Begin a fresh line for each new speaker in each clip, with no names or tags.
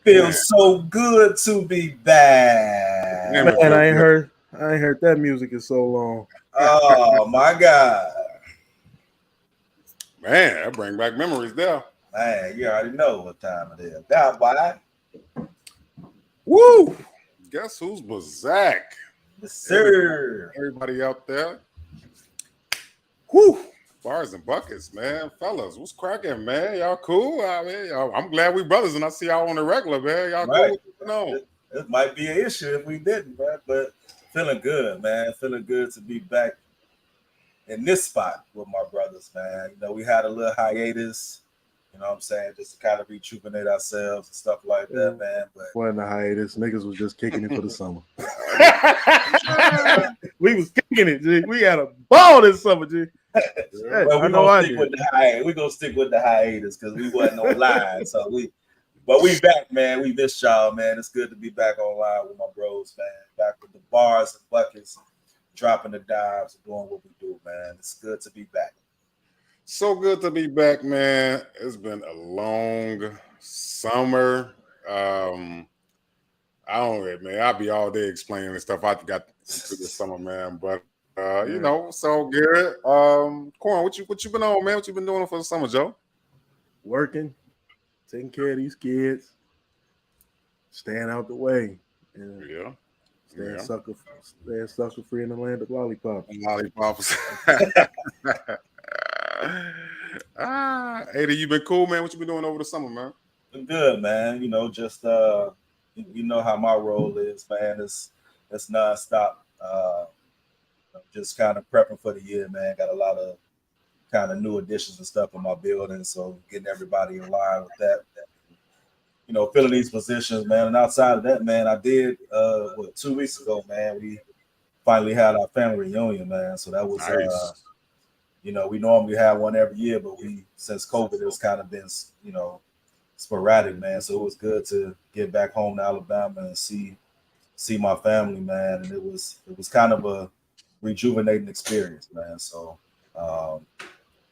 Feels so good to be back.
Damn, it
Man,
feels
I ain't
good.
heard that music in so long.
Oh my God.
Man, that bring back memories there.
Man, you already know what time it is. Now, why?
Woo! Guess who's Bazak?
Yes, sir.
Everybody out there. Whoo! Bars and buckets, man. Fellas, what's cracking, man? Y'all cool? I mean, I'm glad we brothers and I see y'all on the regular, man. Y'all
Right.
cool? No.
It might be an issue if we didn't, man. But feeling good, man. Feeling good to be back in this spot with my brothers, man. You know, we had a little hiatus, you know what I'm saying, just to kind of rejuvenate ourselves and stuff like that, man. But
Wasn't a hiatus. Niggas was just kicking it for the summer. We was kicking it, G. We had a ball this summer, G.
well, we're gonna stick with the hiatus. We're gonna stick with the hiatus because we wasn't online. But we back, man. We missed y'all, man. It's good to be back online with my bros, man. Back with the bars and buckets, dropping the dives and doing what we do, man. It's good to be back.
So good to be back, man. It's been a long summer. I don't know, man. I'll be all day explaining the stuff I got into this summer, man. But you know, so good. Corn, what you been on, man? What you been doing for the summer, Joe?
Working, taking care of these kids, staying out the way.
Yeah.
Staying sucker free in the land of lollipops.
Lollipops. Ada, you been cool, man? What you been doing over the summer, man?
Been good, man. You know, just you know how my role is, man. It's nonstop. Just kind of prepping for the year, man. Got a lot of kind of new additions and stuff in my building, so getting everybody in line with that. You know, filling these positions, man. And outside of that, man, I did 2 weeks ago, man. We finally had our family reunion, man. So that was
nice.
You know, we normally have one every year, but since COVID, it's kind of been, you know, sporadic, man. So it was good to get back home to Alabama and see my family, man. And it was kind of a rejuvenating experience, man. So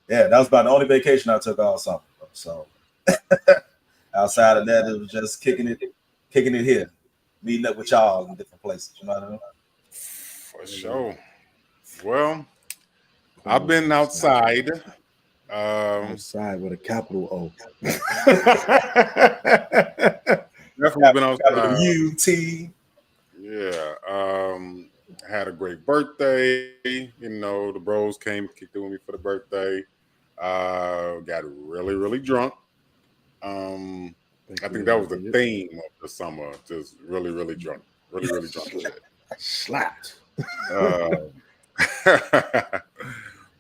yeah, that was about the only vacation I took all summer. So outside of that, it was just kicking it here, meeting up with y'all in different places. You know what I mean?
For sure. Well, I've been outside.
Outside with a capital O.
Definitely been outside.
UT.
Yeah. I had a great birthday. You know, the bros came, kicked it with me for the birthday. Got really, really drunk. I think that was the theme of the summer. Just really, really drunk. Really, really drunk.
Slapped.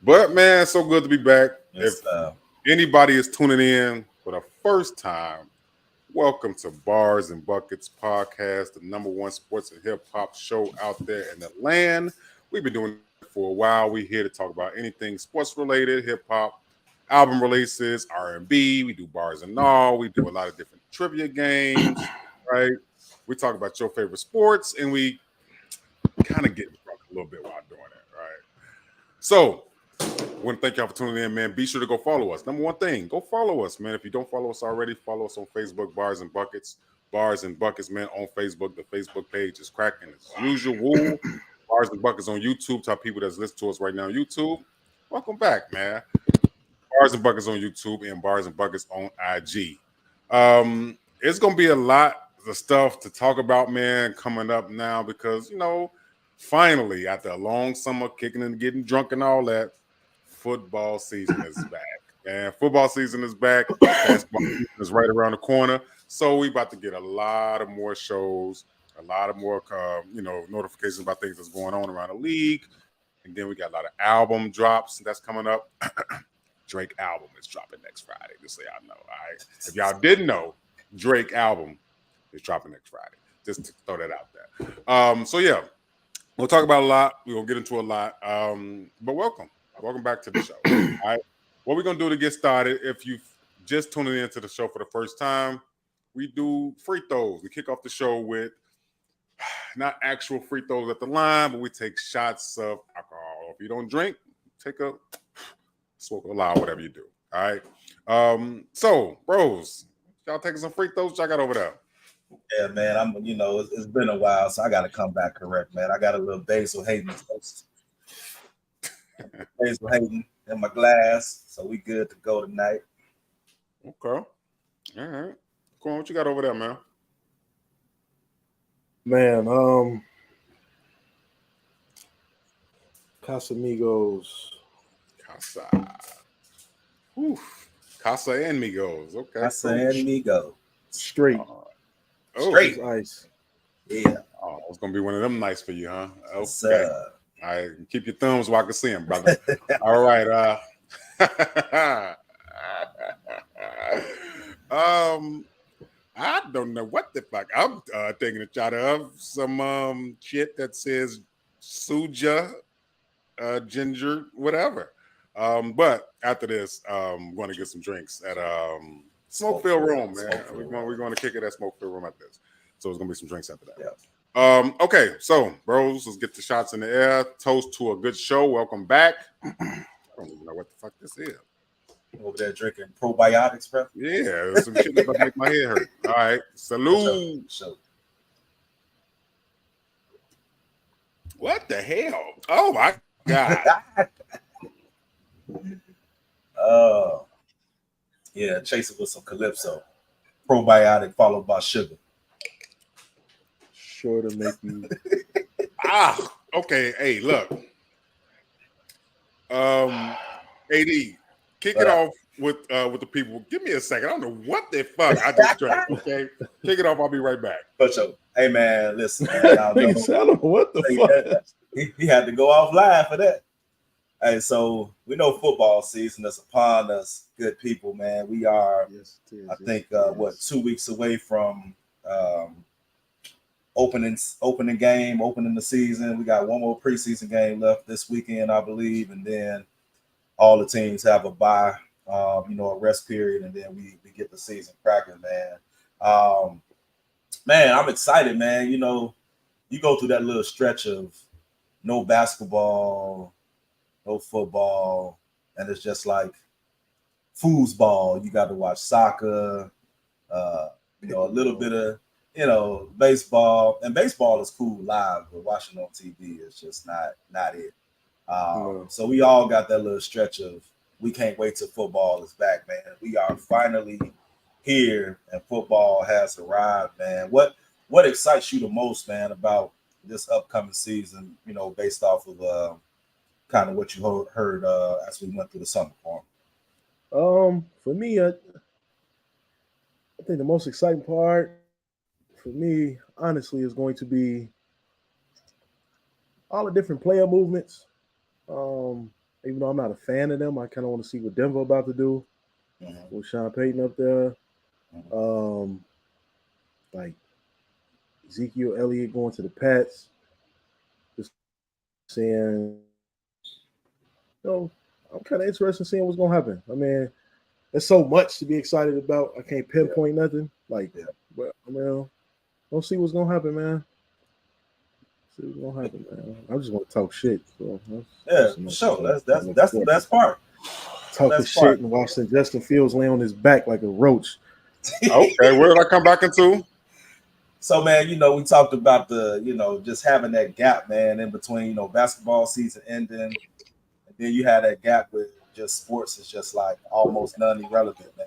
But man, so good to be back.
Yes,
if anybody is tuning in for the first time, welcome to Bars and Buckets Podcast, the #1 sports and hip hop show out there in the land. We've been doing it for a while. We're here to talk about anything sports related, hip hop, album releases, R&B. We do bars and all. We do a lot of different trivia games, right? We talk about your favorite sports, and we kind of get drunk a little bit while doing it, right? So, I want to thank y'all for tuning in, man. Be sure to go follow us. #1 thing, go follow us, man. If you don't follow us already, follow us on Facebook, Bars and Buckets. Bars and Buckets, man, on Facebook. The Facebook page is cracking as usual. Bars and Buckets on YouTube. To our people that's listening to us right now on YouTube, welcome back, man. Bars and Buckets on YouTube and Bars and Buckets on IG. It's going to be a lot of stuff to talk about, man, coming up now because, you know, finally, after a long summer, kicking and getting drunk and all that, football season is back. And football season is back. Basketball season is right around the corner. So we about to get a lot of more shows, a lot of more, notifications about things that's going on around the league. And then we got a lot of album drops that's coming up. Drake album is dropping next Friday, just so y'all know. All right. If y'all didn't know, Drake album is dropping next Friday. Just to throw that out there. So yeah, we'll talk about a lot. We're gonna get into a lot. But welcome back to the show. All right. What we're gonna do to get started, if you've just tuning into the show for the first time, we do free throws. We kick off the show with not actual free throws at the line, but we take shots of alcohol. If you don't drink, take a smoke a lot, whatever you do. All right. So, bros, y'all taking some free throws? What y'all got over there?
Yeah, man. It's been a while, so I got to come back correct, man. I got a little Basil Hayden in my glass, so we good to go tonight.
Okay. All right. Come on, what you got over there, man?
Man, Casamigos.
Casa. Whew. Casa and Migos. Okay,
Casa
cool.
and Migo.
Straight.
Straight.
It's ice.
Yeah.
Oh, it's gonna be one of them nights for you, huh?
It's,
Okay. All right, keep your thumbs where I can see them, brother. All right. I don't know what the fuck. I'm taking a shot of some shit that says Suja, ginger, whatever. But after this, I'm going to get some drinks at Smoke-Filled Room, man. We're going to kick it at Smoke-Filled Room at this. So it's going to be some drinks after that.
Yeah.
Okay, so bros, let's get the shots in the air. Toast to a good show. Welcome back. I don't even know what the fuck this is.
Over there drinking probiotics, bro.
Yeah, some shit about to make my head hurt. All right, salute.
Sure.
What the hell? Oh my god.
Yeah, chase it with some Calypso. Probiotic followed by sugar.
Sure to make you.
Okay. Hey, look. AD, kick it off with the people. Give me a second. I don't know what the fuck I just drank. Okay, kick it off. I'll be right back.
For sure. Hey man, listen, man.
I don't know what the fuck.
He had to go off live for that. Hey, so we know football season is upon us, good people, man. We are, I think, 2 weeks away from opening the season. We got one more preseason game left this weekend, I believe, and then all the teams have a bye, a rest period, and then we get the season cracking, man. Man, I'm excited, man. You go through that little stretch of no basketball, no football, and it's just like foosball. You got to watch soccer, a little bit of, baseball. And baseball is cool live, but watching on TV is just not it. So we all got that little stretch of we can't wait till football is back, man. We are finally here, and football has arrived, man. What excites you the most, man, about this upcoming season? Based off of kind of what you heard as we went through the summer form.
For me, I think the most exciting part for me, honestly, is going to be all the different player movements. Even though I'm not a fan of them, I kind of want to see what Denver about to do with Sean Payton up there. Like Ezekiel Elliott going to the Pats. Just seeing, I'm kind of interested in seeing what's going to happen. I mean, there's so much to be excited about. I can't pinpoint nothing. But we'll see what's going to happen, man. See what's going to happen, man. I just want to talk shit. So
sure. That's the best part.
Talking shit and watching Justin Fields lay on his back like a roach.
Okay, where did I come back into?
So, man, we talked about just having that gap, man, in between, basketball season ending, and then you had that gap with just sports is just like almost non-irrelevant, man.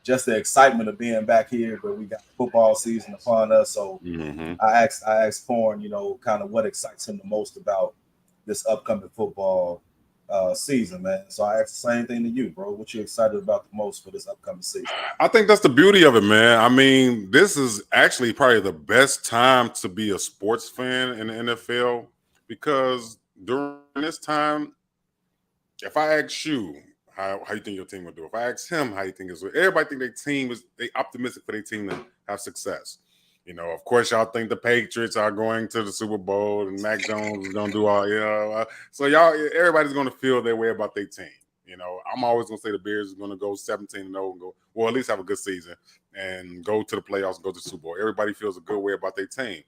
Just the excitement of being back here, but we got football season upon us. So I asked Porn, kind of what excites him the most about this upcoming football season, man. So I asked the same thing to you, bro. What you excited about the most for this upcoming season?
I think that's the beauty of it, man. I mean, this is actually probably the best time to be a sports fan in the NFL, because during this time, if I ask you how you think your team will do, if I ask him how you think it's, everybody think their team they optimistic for their team to have success. Of course, y'all think the Patriots are going to the Super Bowl and Mac Jones is going to do all, so everybody's going to feel their way about their team. I'm always going to say the Bears is going to go 17-0 and go, well, at least have a good season and go to the playoffs and go to the Super Bowl. Everybody feels a good way about their team.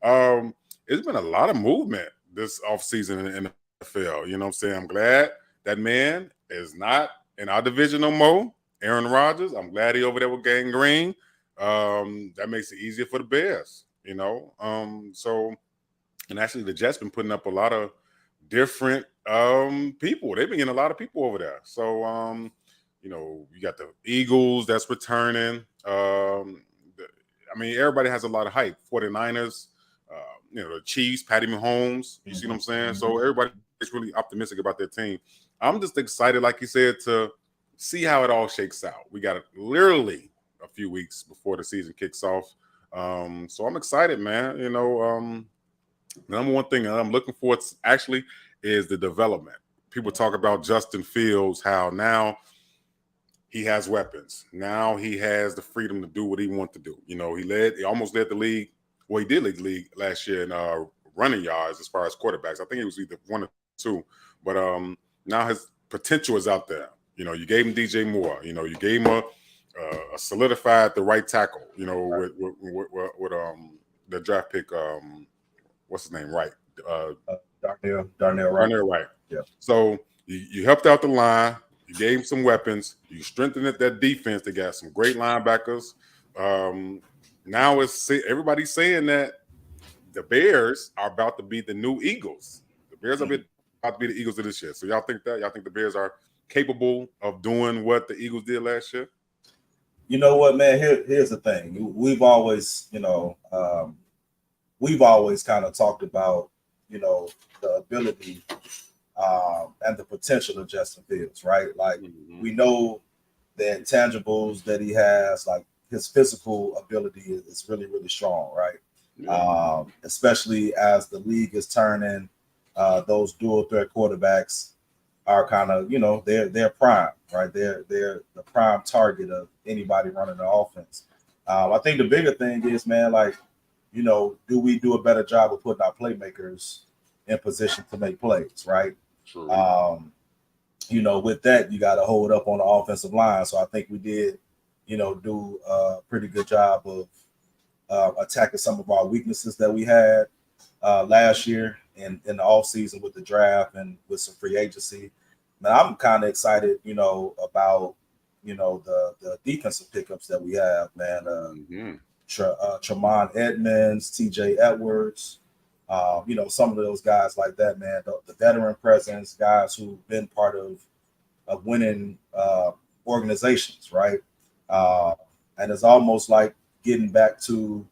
It's been a lot of movement this offseason in the NFL. You know what I'm saying? I'm glad that man is not in our division no more. Aaron Rodgers, I'm glad he over there with Gang Green. that makes it easier for the Bears, you know. So and actually the Jets been putting up a lot of different people. They've been getting a lot of people over there. So you know, you got the Eagles that's returning. I mean, everybody has a lot of hype. 49ers, you know, the Chiefs, Patty Mahomes. You see what I'm saying? So everybody's really optimistic about their team. I'm just excited, like you said, to see how it all shakes out. We got literally a few weeks before the season kicks off. So I'm excited, man. You know, the number one thing I'm looking for actually is the development. People talk about Justin Fields, how now he has weapons. Now he has the freedom to do what he wants to do. You know, he almost led the league. Well, he did lead the league last year in running yards as far as quarterbacks. I think it was either one or two. But now his potential is out there. You know, you gave him DJ Moore. You know, you gave him a solidified the right tackle. You know, with the draft pick. What's his name? Right. Darnell Wright.
Yeah.
So you helped out the line. You gave him some weapons. You strengthened that defense. They got some great linebackers. Now everybody's saying that the Bears are about to be the new Eagles. The Bears are about to be the Eagles of this year. So y'all think that? Y'all think the Bears are capable of doing what the Eagles did last year?
You know what, man? Here's the thing. We've always, we've always kind of talked about, the ability and the potential of Justin Fields, right? Like we know the intangibles that he has, like his physical ability is really, really strong, right?
Yeah.
Especially as the league is turning, those dual threat quarterbacks are kind of, they're prime, right? They're the prime target of anybody running the offense. I think the bigger thing is, man, like, do we do a better job of putting our playmakers in position to make plays, right?
True.
With that, you got to hold up on the offensive line. So I think we did, do a pretty good job of attacking some of our weaknesses that we had last year in the offseason with the draft and with some free agency. Man, I'm kind of excited, about, the defensive pickups that we have, man. Tremont Edmonds, TJ Edwards, some of those guys like that, man. The veteran presence, guys who've been part of winning organizations, right? And it's almost like getting back to,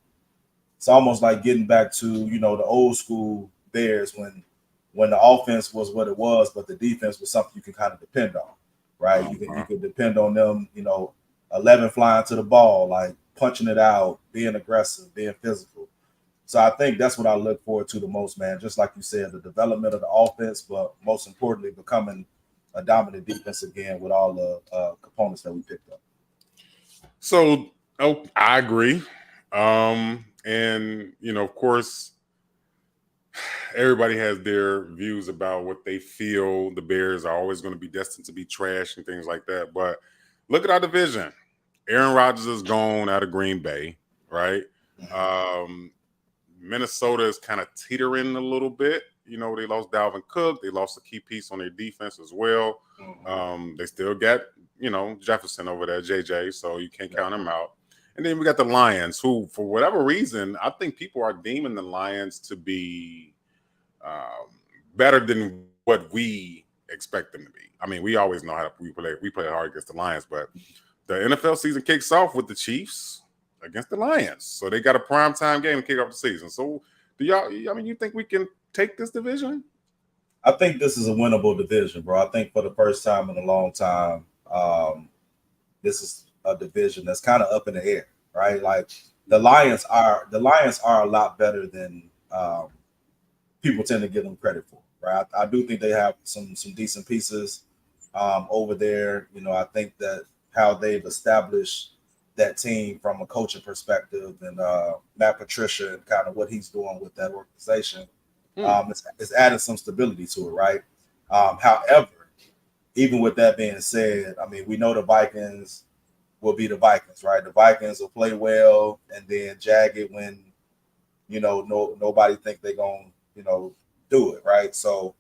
the old school Bears when the offense was what it was, but the defense was something you can kind of depend on, right? You could depend on them, 11 flying to the ball, like punching it out, being aggressive, being physical. So I think that's what I look forward to the most, man. Just like you said, the development of the offense, but most importantly, becoming a dominant defense again with all the components that we picked up.
So, I agree. And, of course, everybody has their views about what they feel the Bears are always going to be destined to be trash and things like that. But look at our division. Aaron Rodgers is gone out of Green Bay, right? Minnesota is kind of teetering a little bit. They lost Dalvin Cook. They lost a key piece on their defense as well. They still got, Jefferson over there, JJ, so you can't count him out. And then we got the Lions, who, for whatever reason, I think people are deeming the Lions to be better than what we expect them to be. I mean, we always know how we play hard against the Lions, but the NFL season kicks off with the Chiefs against the Lions. So they got a primetime game to kick off the season. So you think we can take this division?
I think this is a winnable division, bro. I think for the first time in a long time, this is a division that's kind of up in the air, right? Like the Lions are a lot better than people tend to give them credit for, right? I do think they have some decent pieces over there. I think that how they've established that team from a coaching perspective and Matt Patricia and kind of what he's doing with that organization, it's added some stability to it, right? However, even with that being said, I mean, we know the Vikings will be the Vikings, right? The Vikings will play well and then jag it when, nobody think they're going to, do it, right? So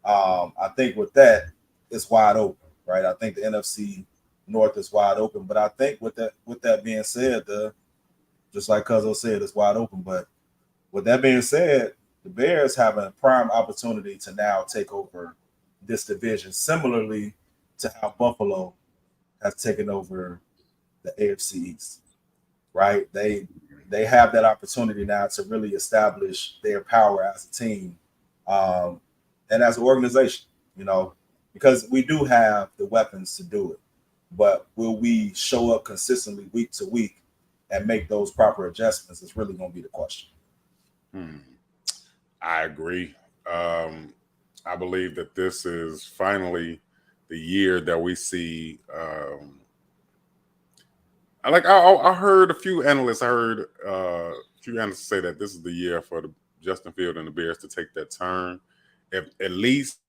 I think with that, it's wide open, right? I think the NFC North is wide open, but I think with that being said, the just like Cuzzo said, it's wide open. But with that being said, the Bears have a prime opportunity to now take over this division, similarly to how Buffalo has taken over the AFC East. Right? They have that opportunity now to really establish their power as a team, um, and as an organization. You know, because we do have the weapons to do it, but will we show up consistently week to week and make those proper adjustments? Is really going to be the question.
I agree. I believe that this is finally the year that we see. I heard a few analysts. I heard a few analysts say that this is the year for the Justin Field and the Bears to take that turn, if at least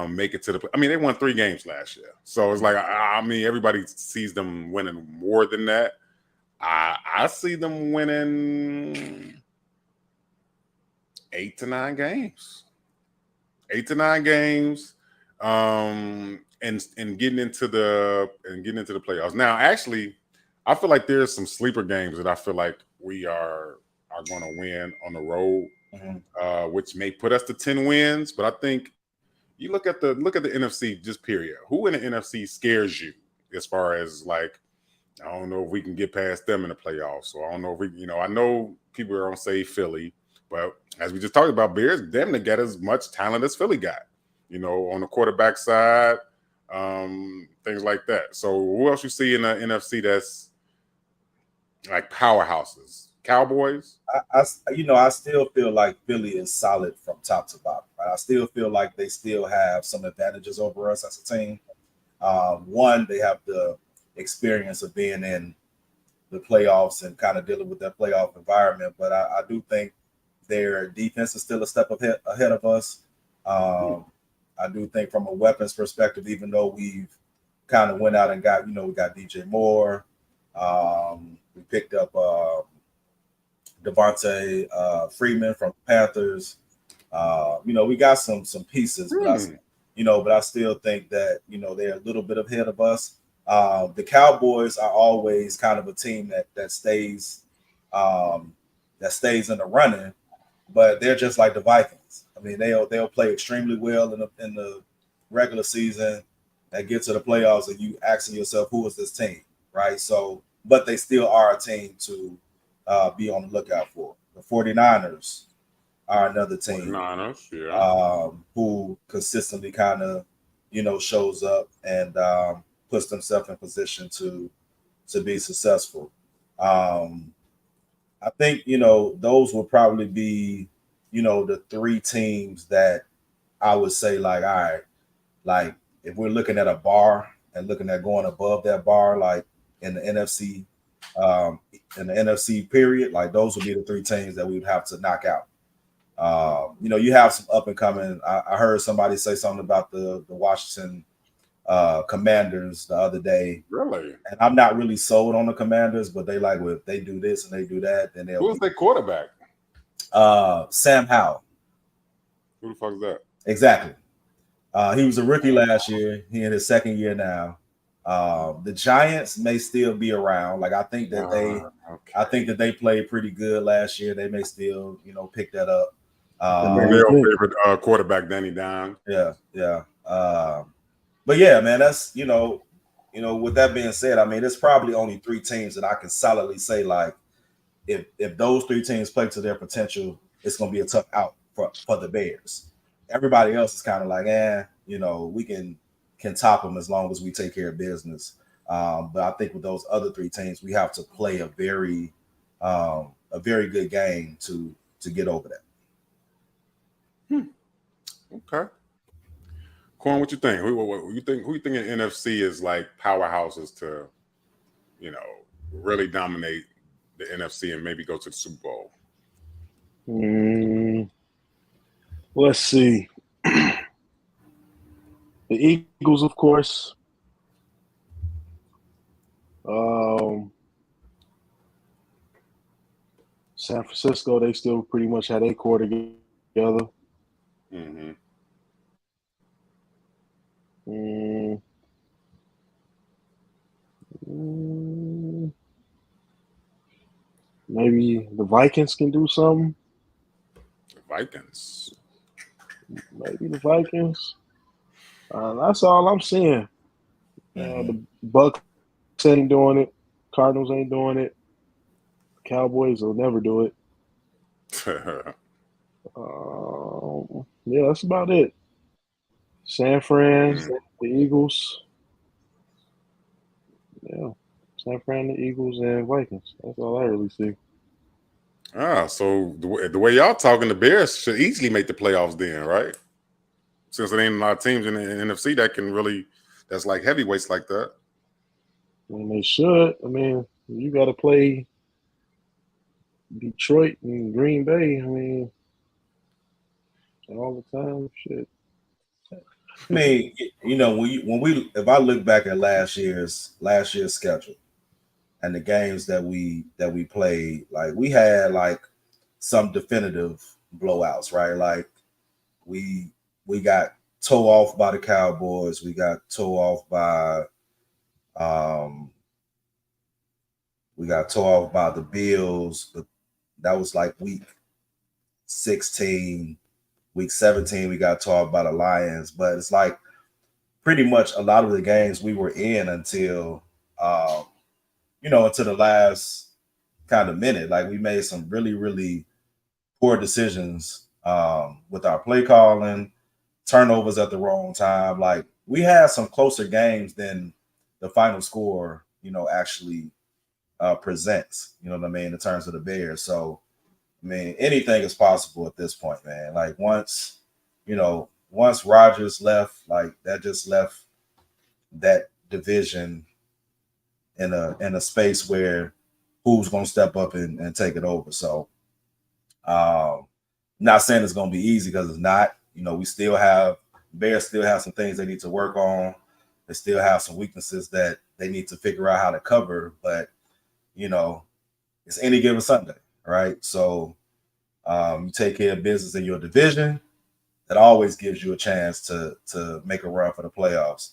make it to the. I mean, they won 3 games last year, so it's like I mean, everybody sees them winning more than that. I see them winning 8 to 9 games. 8 to 9 games, and getting into the playoffs. Now, actually, I feel like there's some sleeper games that I feel like we are going to win on the road, which may put us to 10 wins. But I think you look at the NFC just period. Who in the NFC scares you as far as like, I don't know if we can get past them in the playoffs. So I don't know if we, I know people are going to say Philly, but as we just talked about, Bears, them to get as much talent as Philly got, on the quarterback side, things like that. So who else you see in the NFC that's like powerhouses? Cowboys?
I still feel like Philly is solid from top to bottom. Right? I still feel like they still have some advantages over us as a team. One, they have the experience of being in the playoffs and kind of dealing with that playoff environment. But I do think their defense is still a step ahead of us. I do think from a weapons perspective, even though we've kind of went out and got, we got DJ Moore. We picked up Devontae Freeman from the Panthers. We got some pieces, but I still think that, they're a little bit ahead of us. The Cowboys are always kind of a team that stays in the running, but they're just like the Vikings. I mean, they'll play extremely well in the regular season and get to the playoffs, and you asking yourself, who is this team, right? So, but they still are a team to be on the lookout for. The 49ers are another team who consistently kind of, shows up and puts themselves in position to be successful. I think, those will probably be, the 3 teams that I would say, like, all right, like if we're looking at a bar and looking at going above that bar, like in the NFC, period, like those would be the 3 teams that we'd have to knock out. You have some up and coming. I heard somebody say something about the Washington Commanders the other day.
Really?
And I'm not really sold on the Commanders, but they like, well, if they do this and they do that, then they'll.
Who's their quarterback?
Sam Howell.
Who the fuck is that?
Exactly. He was a rookie last year. He in his second year now. The Giants may still be around. Like I think that they played pretty good last year. They may still, pick that up.
Their favorite quarterback, Danny Dime.
Yeah. But yeah, man, that's with that being said, I mean, it's probably only 3 teams that I can solidly say, like, if those 3 teams play to their potential, it's gonna be a tough out for the Bears. Everybody else is kind of like, we can top them as long as we take care of business. But I think with those other 3 teams, we have to play a very good game to get over that.
Okay. Corn, what you think? Who you think in NFC is like powerhouses to, really dominate the NFC and maybe go to the Super Bowl?
Let's see. The Eagles, of course. San Francisco, they still pretty much had their core together.
Mm-hmm.
Maybe the Vikings can do something.
Vikings.
Maybe the Vikings. That's all I'm seeing. The Bucks ain't doing it. Cardinals ain't doing it. Cowboys will never do it. Yeah, that's about it. San Fran, the Eagles. Yeah, San Fran, the Eagles, and Vikings. That's all I really see.
So the way y'all talking, the Bears should easily make the playoffs then, right? Since there ain't a lot of teams in the NFC that can really, that's like heavyweights like that.
I mean, they should. I mean, you got to play Detroit and Green Bay. I mean, all the time, shit.
I mean, if I look back at last year's schedule and the games that we played, like we had like some definitive blowouts, right? Like we got toe off by the Cowboys, we got toe off by the Bills, but that was like week 16. Week 17, we got toe off by the Lions, but it's like pretty much a lot of the games we were in until until the last kind of minute. Like we made some really, really poor decisions with our play calling, turnovers at the wrong time. Like we had some closer games than the final score, actually presents, you know what I mean, in terms of the Bears. So, I mean, anything is possible at this point, man. Like once Rodgers left, like that just left that division in a space where who's going to step up and take it over. So, not saying it's going to be easy because it's not. We still have Bears still have some things they need to work on. They still have some weaknesses that they need to figure out how to cover. But it's any given Sunday, right? So you take care of business in your division. That always gives you a chance to make a run for the playoffs.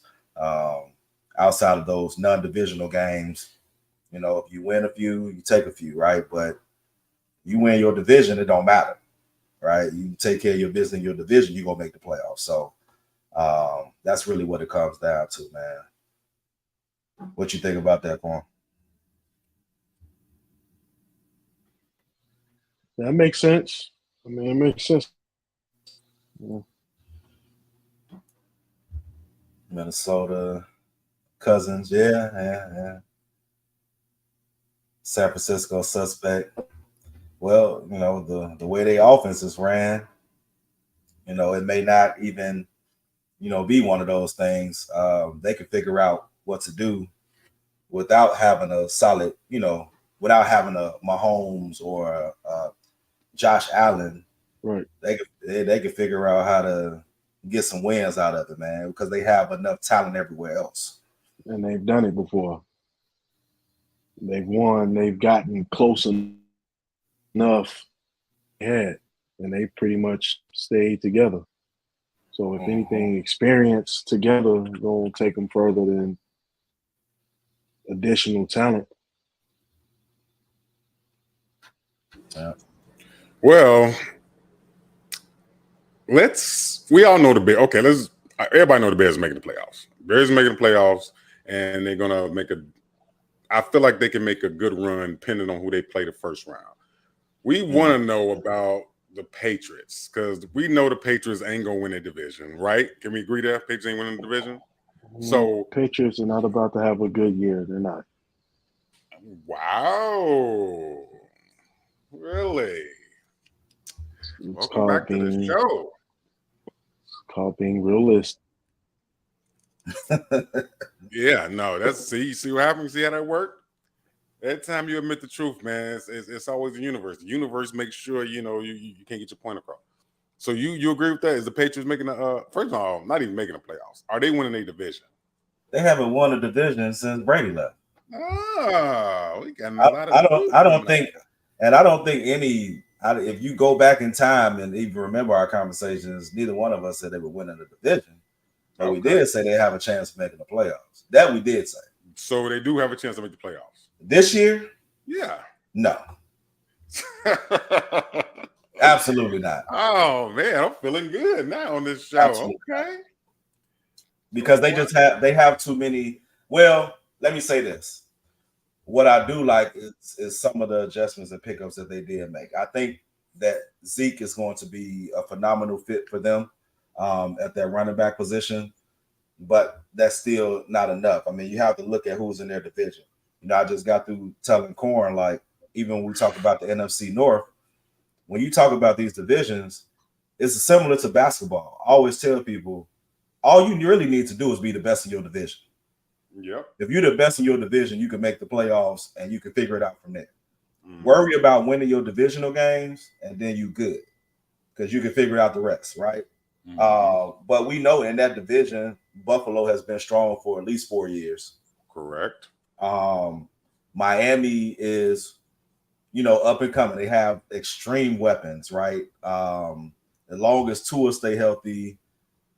Outside of those non-divisional games, if you win a few, you take a few, right? But you win your division, it don't matter, right? You take care of your business in your division, you're gonna make the playoffs. So that's really what it comes down to, man. What you think about that, Quan?
That makes sense. I mean, it makes sense. Yeah.
Minnesota, Cousins, yeah. San Francisco suspect. Well, the way they offenses ran, it may not even, be one of those things. They could figure out what to do without having a solid, without having a Mahomes or a Josh Allen.
Right.
They could figure out how to get some wins out of it, man, because they have enough talent everywhere else.
And they've done it before. They've won. They've gotten close enough. And they pretty much stayed together. So if anything, experience together gonna take them further than additional talent.
Yeah. Well, we all know the Bears. Okay, everybody know the Bears are making the playoffs. Bears are making the playoffs, and they're gonna I feel like they can make a good run depending on who they play the first round. We want to know about the Patriots because we know the Patriots ain't gonna win a division, right? Can we agree that Patriots ain't winning the division? So
Patriots are not about to have a good year. They're not.
Wow. Really? Welcome back to the show.
It's called being realistic.
Yeah, no, see what happens? See how that worked? Every time you admit the truth, man, it's always the universe. The universe makes sure you can't get your point across. So you agree with that? Is the Patriots making first of all, not even making the playoffs? Are they winning a division?
They haven't won a division since Brady left.
Oh, we got a lot of.
I don't think any. If you go back in time and even remember our conversations, neither one of us said they were winning the division. But we did say they have a chance of making the playoffs. That we did say.
So they do have a chance to make the playoffs
this year.
Yeah.
No. Absolutely not.
Oh man, I'm feeling good now on this show.
Absolutely.
Okay.
Because they have too many. Well, let me say this. What I do like is some of the adjustments and pickups that they did make. I think that Zeke is going to be a phenomenal fit for them at that running back position, but that's still not enough. I mean, you have to look at who's in their division. You know, I just got through telling Corn, like, even when we talk about the NFC North, when you talk about these divisions, it's similar to basketball. I always tell people, all you really need to do is be the best in your division.
Yep.
If you're the best in your division, you can make the playoffs and you can figure it out from there. Worry about winning your divisional games, and then you good because you can figure out the rest, right? But we know in that division, Buffalo has been strong for at least 4 years.
Correct.
Miami is, up and coming. They have extreme weapons, right? As long as Tua stay healthy,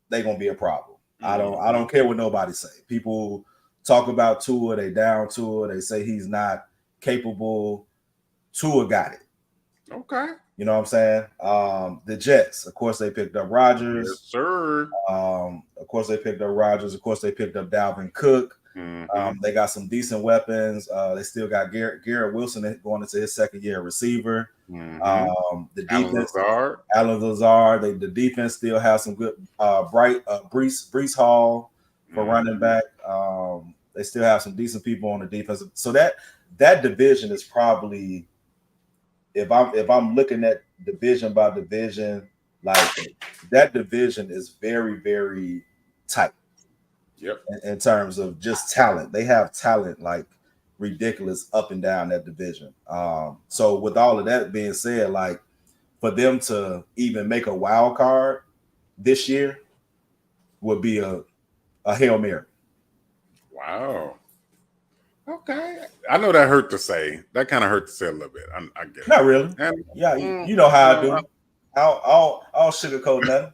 they're gonna be a problem. I don't care what nobody say. People talk about Tua, they down Tua, they say he's not capable. Tua got it.
Okay.
You know what I'm saying? The Jets, of course, they picked up Rodgers.
Yes, sir.
Of course, they picked up Rodgers. Of course, they picked up Dalvin Cook. They got some decent weapons. They still got Garrett Wilson going into his second year receiver. The defense, Alan Lazard. The defense still has some good. Breece Hall for running back. They still have some decent people on the defense. So that division is probably, if I'm looking at division by division, like that division is very, very tight.
Yep.
In terms of just talent, they have talent like ridiculous up and down that division. So with all of that being said, like for them to even make a wild card this year would be a Hail Mary.
Wow. Okay. I know that hurt to say. That kind of hurt to say a little bit. I get it.
Not really.
And,
yeah, you know how I do. I'll sugarcoat nothing.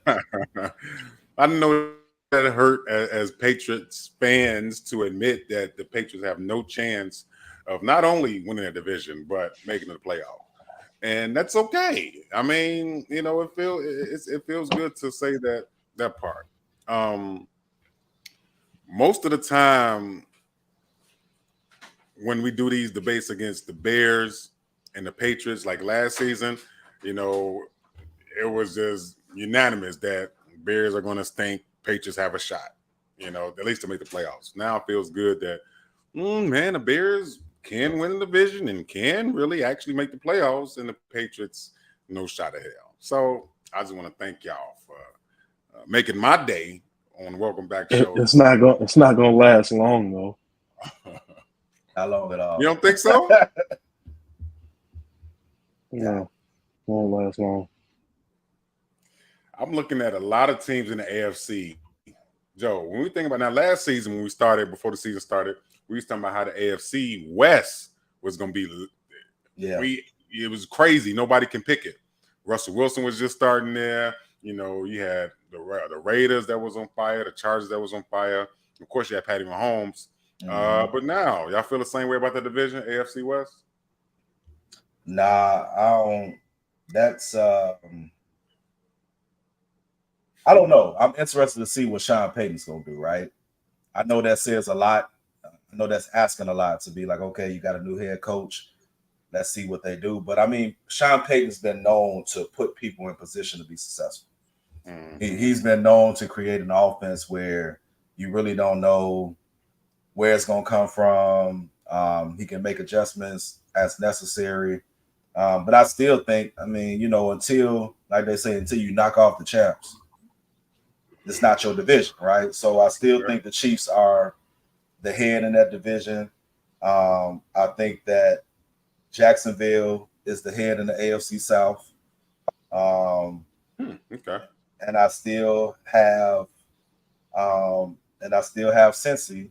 I know that it hurt as Patriots fans to admit that the Patriots have no chance of not only winning a division but making the playoff, and that's okay. I mean, it feels good to say that part. Most of the time, when we do these debates against the Bears and the Patriots, like last season, it was just unanimous that Bears are going to stink. Patriots have a shot, at least to make the playoffs. Now it feels good that, the Bears can win the division and can really actually make the playoffs, and the Patriots, no shot of hell. So I just want to thank y'all for making my day on Welcome Back Show.
It's not gonna last long though.
Not long at all.
You don't think so?
No, won't last long.
I'm looking at a lot of teams in the AFC. Joe, when we think about now, last season when we started, before the season started, we was talking about how the AFC West was going to be.
Yeah,
it was crazy. Nobody can pick it. Russell Wilson was just starting there. You had the Raiders that was on fire, the Chargers that was on fire. Of course, you had Patty Mahomes. But now, y'all feel the same way about the division, AFC West?
Nah, I don't. That's I don't know. I'm interested to see what Sean Payton's gonna do. Right? I know that says a lot. I know that's asking a lot to be like, okay, you got a new head coach. Let's see what they do. But I mean, Sean Payton's been known to put people in position to be successful. He's been known to create an offense where you really don't know where it's going to come from. He can make adjustments as necessary. But I still think, until, like they say, until you knock off the champs, it's not your division, right? So I still think the Chiefs are the head in that division. I think that Jacksonville is the head in the AFC South.
Okay.
And I still have Cincy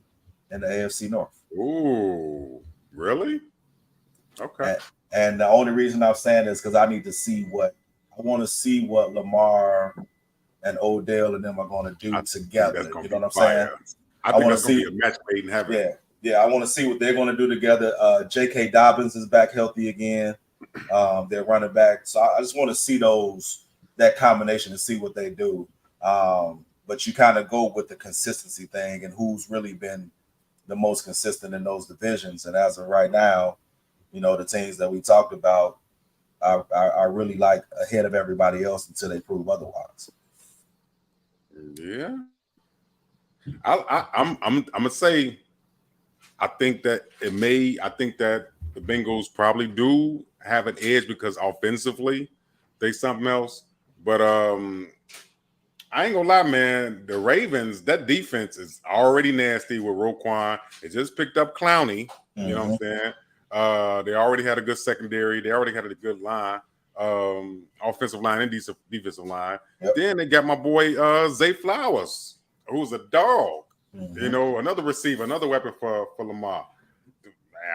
in the AFC North.
Ooh, really? Okay.
And the only reason I'm saying this because I want to see what Lamar and Odell and them are going to do together. You know what I'm saying?
I think that's going to be a match made in heaven.
Yeah. I want to see what they're going to do together. J.K. Dobbins is back healthy again. They're running back. So I just want to see that combination and see what they do. But you kind of go with the consistency thing and who's really been the most consistent in those divisions. And as of right now, the teams that we talked about are really like ahead of everybody else until they prove otherwise.
Yeah. I'm gonna say I think that the Bengals probably do have an edge because offensively they something else. But I ain't gonna lie, man. The Ravens, that defense is already nasty with Roquan. They just picked up Clowney. You know what I'm saying? They already had a good secondary. They already had a good line, offensive line and defensive line.
Yep.
Then they got my boy Zay Flowers, who's a dog. Another receiver, another weapon for Lamar.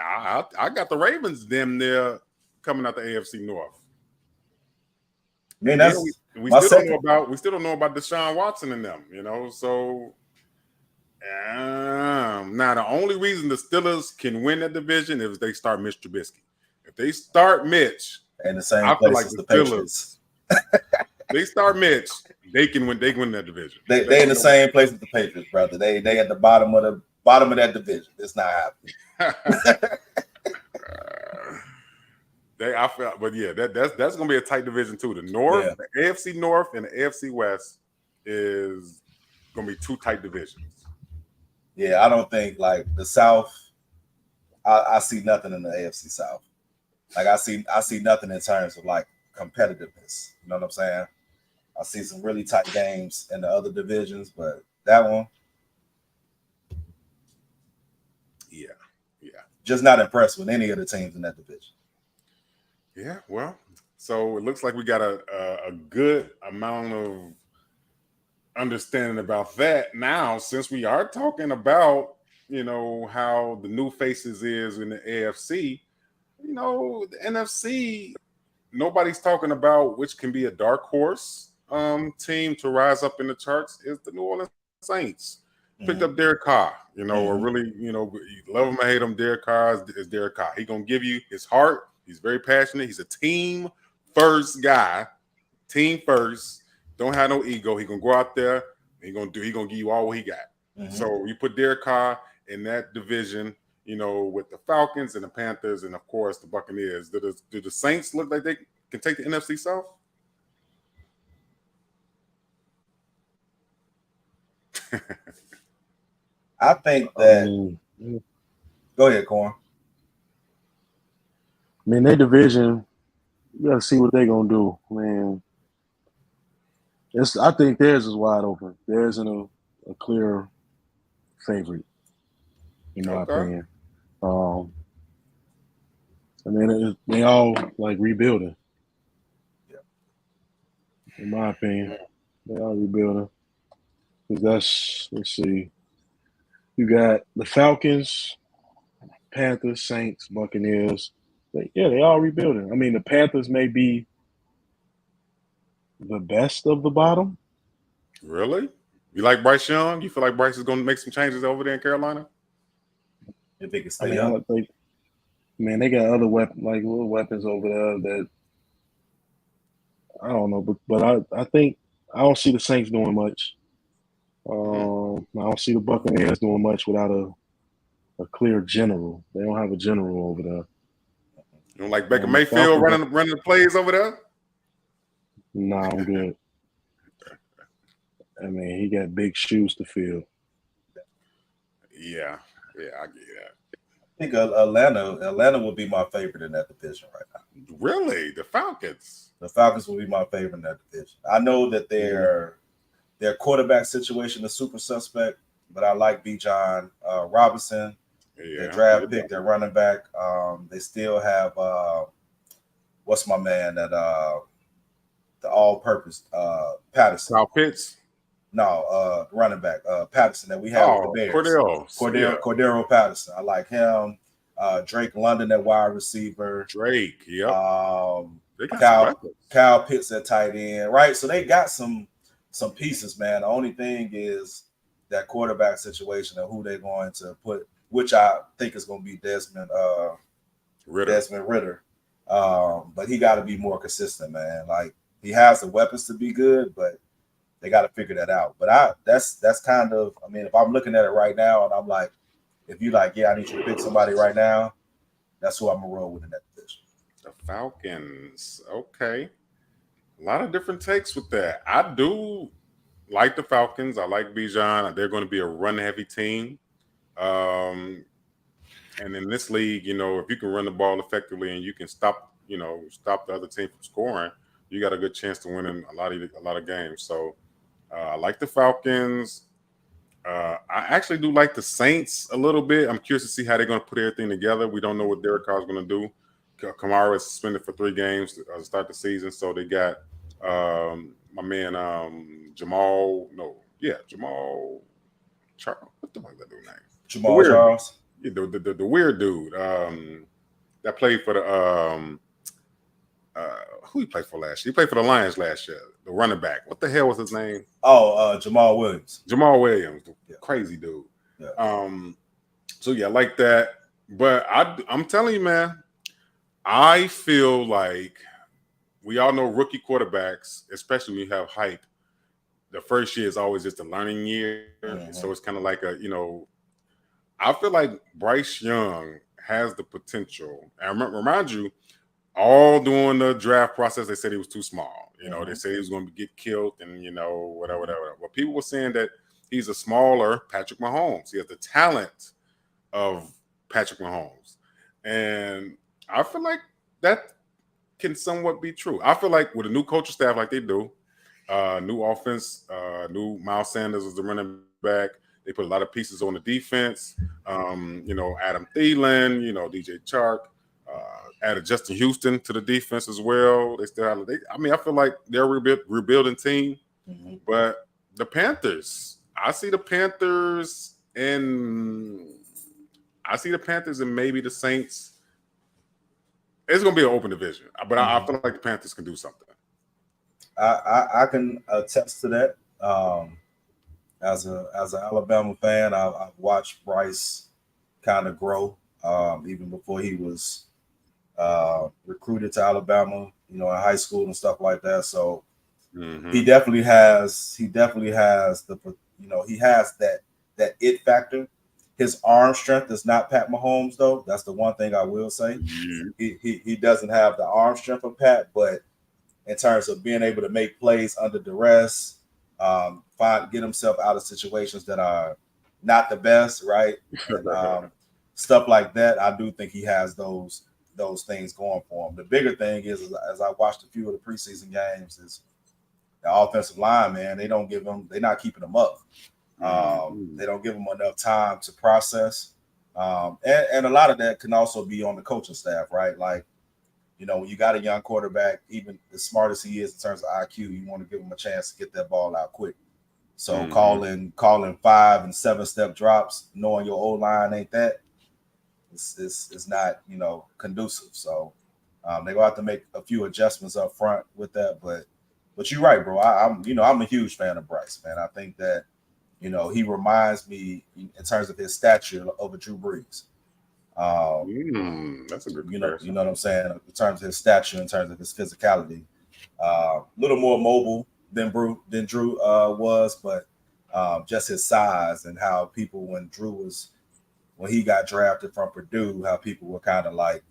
I got the Ravens them there coming out the AFC North.
I mean,
we still don't know about Deshaun Watson and them, So now the only reason the Steelers can win that division is if they start Mitch Trubisky. If they start Mitch,
in the same place as the Patriots.
They start Mitch, they can win. They can win that division.
They in the same place as the Patriots, brother. They at the bottom of that division. It's not happening.
But yeah, that's gonna be a tight division too. The North, the AFC North, and the AFC West is gonna be two tight divisions.
Yeah, I don't think like the South. I see nothing in the AFC South. Like I see nothing in terms of like competitiveness. You know what I'm saying? I see some really tight games in the other divisions, but that one,
yeah,
just not impressed with any of the teams in that division.
Yeah, well, so it looks like we got a good amount of understanding about that now, since we are talking about how the new faces is in the AFC. The NFC, nobody's talking about, which can be a dark horse team to rise up in the charts, is the New Orleans Saints. Picked up Derek Carr, or really, love him or hate him, Derek Carr is Derek Carr. He's gonna give you his heart. He's very passionate. He's a team first guy. Team first. Don't have no ego. He's gonna go out there. He's gonna give you all what he got. So you put Derek Carr in that division, with the Falcons and the Panthers and of course the Buccaneers. Do the Saints look like they can take the NFC South?
I think that. Go ahead, Corn.
I mean, their division, you got to see what they're going to do, man. I think theirs is wide open. There isn't a clear favorite, in my opinion. I mean, they all like rebuilding. Yeah. In my opinion, they all rebuilding. Let's see. You got the Falcons, Panthers, Saints, Buccaneers. They all rebuilding. I mean, the Panthers may be the best of the bottom.
Really? You like Bryce Young? You feel like Bryce is going to make some changes over there in Carolina?
If they can stay up.
They got other little weapons over there that I don't know, but I think I don't see the Saints doing much. I don't see the Buccaneers doing much without a clear general. They don't have a general over there.
You don't like Baker Mayfield running the plays over there?
Nah, I'm good. I mean, he got big shoes to fill.
Yeah, I get that.
I think Atlanta would be my favorite in that division right now.
Really? The Falcons?
The Falcons will be my favorite in that division. I know that their quarterback situation is super suspect, but I like Bijan Robinson, their draft pick, their running back. They still have what's my man that the all-purpose Patterson.
Kyle Pitts?
No, running back Patterson that we have with the Bears. Cordero Patterson. I like him. Drake London at wide receiver.
Drake, yep.
Kyle Pitts at tight end, right? So they got some pieces, man. The only thing is that quarterback situation and who they're going to put, which I think is going to be Desmond Ritter. But he got to be more consistent, man. Like he has the weapons to be good, but they got to figure that out. But that's kind of, I mean, if I'm looking at it right now and I'm like, if you like, yeah, I need you to pick somebody right now, that's who I'm gonna roll with in that position.
The Falcons. Okay. A lot of different takes with that. I do like the Falcons. I like Bijan. They're going to be a run-heavy team. And in this league, if you can run the ball effectively and you can stop the other team from scoring, you got a good chance to win in a lot of games. So I like the Falcons. I actually do like the Saints a little bit. I'm curious to see how they're going to put everything together. We don't know what Derek Carr is going to do. Kamara is suspended for 3 games to start the season, so they got my man Jamal. No, yeah, Jamal. What the fuck is that dude's name?
Jamal Charles.
Yeah, the weird dude that played for the who he played for last year? He played for the Lions last year. The running back. What the hell was his name?
Oh, Jamal Williams.
Jamal Williams, the crazy dude.
Yeah.
So yeah, I like that. But I'm telling you, man, I feel like we all know rookie quarterbacks, especially when you have hype. The first year is always just a learning year, so it's kind of like I feel like Bryce Young has the potential. And remind you, all during the draft process, they said he was too small. They said he was going to get killed and, whatever. But people were saying that he's a smaller Patrick Mahomes. He has the talent of Patrick Mahomes. And I feel like that can somewhat be true. I feel like with a new coaching staff like they do, new offense, new Miles Sanders as the running back, they put a lot of pieces on the defense. Adam Thielen, DJ Chark, added Justin Houston to the defense as well. They still have. I feel like they're a rebuilding team. But the Panthers, I see the Panthers and maybe the Saints. It's going to be an open division, but I feel like the Panthers can do something.
I can attest to that. As an Alabama fan, I've watched Bryce kind of grow, even before he was recruited to Alabama, in high school and stuff like that. So he definitely has the, he has that it factor. His arm strength is not Pat Mahomes, though. That's the one thing I will say. He doesn't have the arm strength of Pat, but in terms of being able to make plays under duress, get himself out of situations that are not the best, right? And, stuff like that. I do think he has those things going for him. The bigger thing is, as I watched a few of the preseason games, is the offensive line, man. They're not keeping him up. They don't give him enough time to process. And a lot of that can also be on the coaching staff, right? Like, when you got a young quarterback, even as smart as he is in terms of IQ, you want to give him a chance to get that ball out quick. So calling 5 and 7 step drops, knowing your O line ain't that, it's not conducive. So they're gonna have to make a few adjustments up front with that. But you're right, bro. I'm a huge fan of Bryce, man. I think that he reminds me in terms of his stature of a Drew Brees.
That's a good comparison.
You know what I'm saying? In terms of his stature, in terms of his physicality, a little more mobile than Drew was, but just his size and how people, when he got drafted from Purdue, how people were kind of like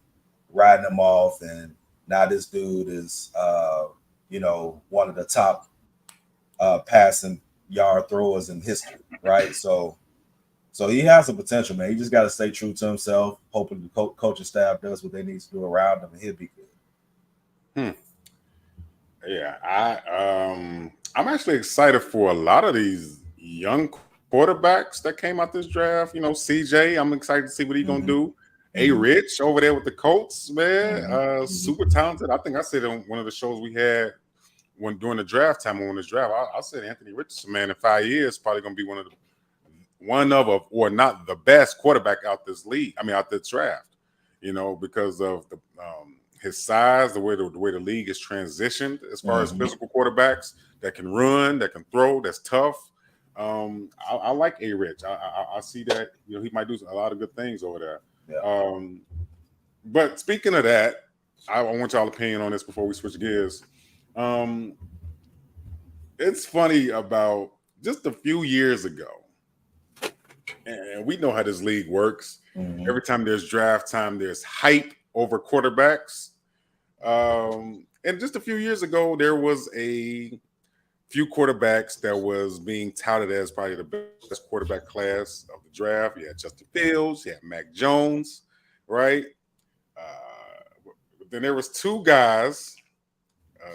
riding him off, and now this dude is one of the top passing yard throwers in history, right? So he has the potential, man. He just got to stay true to himself, hoping the coaching staff does what they need to do around him, and he'll be good.
Yeah, I'm actually excited for a lot of these young quarterbacks that came out this draft. CJ, I'm excited to see what he's gonna do. A Rich over there with the Colts, man, super talented. I think I said on one of the shows we had during the draft time on this draft, I said Anthony Richardson, man, in 5 years probably gonna be one of or not the best quarterback out this league. Out this draft, because of the his size, the way the league is transitioned as far as physical quarterbacks that can run, that can throw, that's tough. I like A Rich. I see that he might do a lot of good things over there.
Yeah.
But speaking of that, I want y'all opinion on this before we switch gears. It's funny about just a few years ago, and we know how this league works.
Mhm.
Every time there's draft time, there's hype over quarterbacks. And just a few years ago, there was a few quarterbacks that was being touted as probably the best quarterback class of the draft. You had Justin Fields, you had Mac Jones, right? Then there was two guys,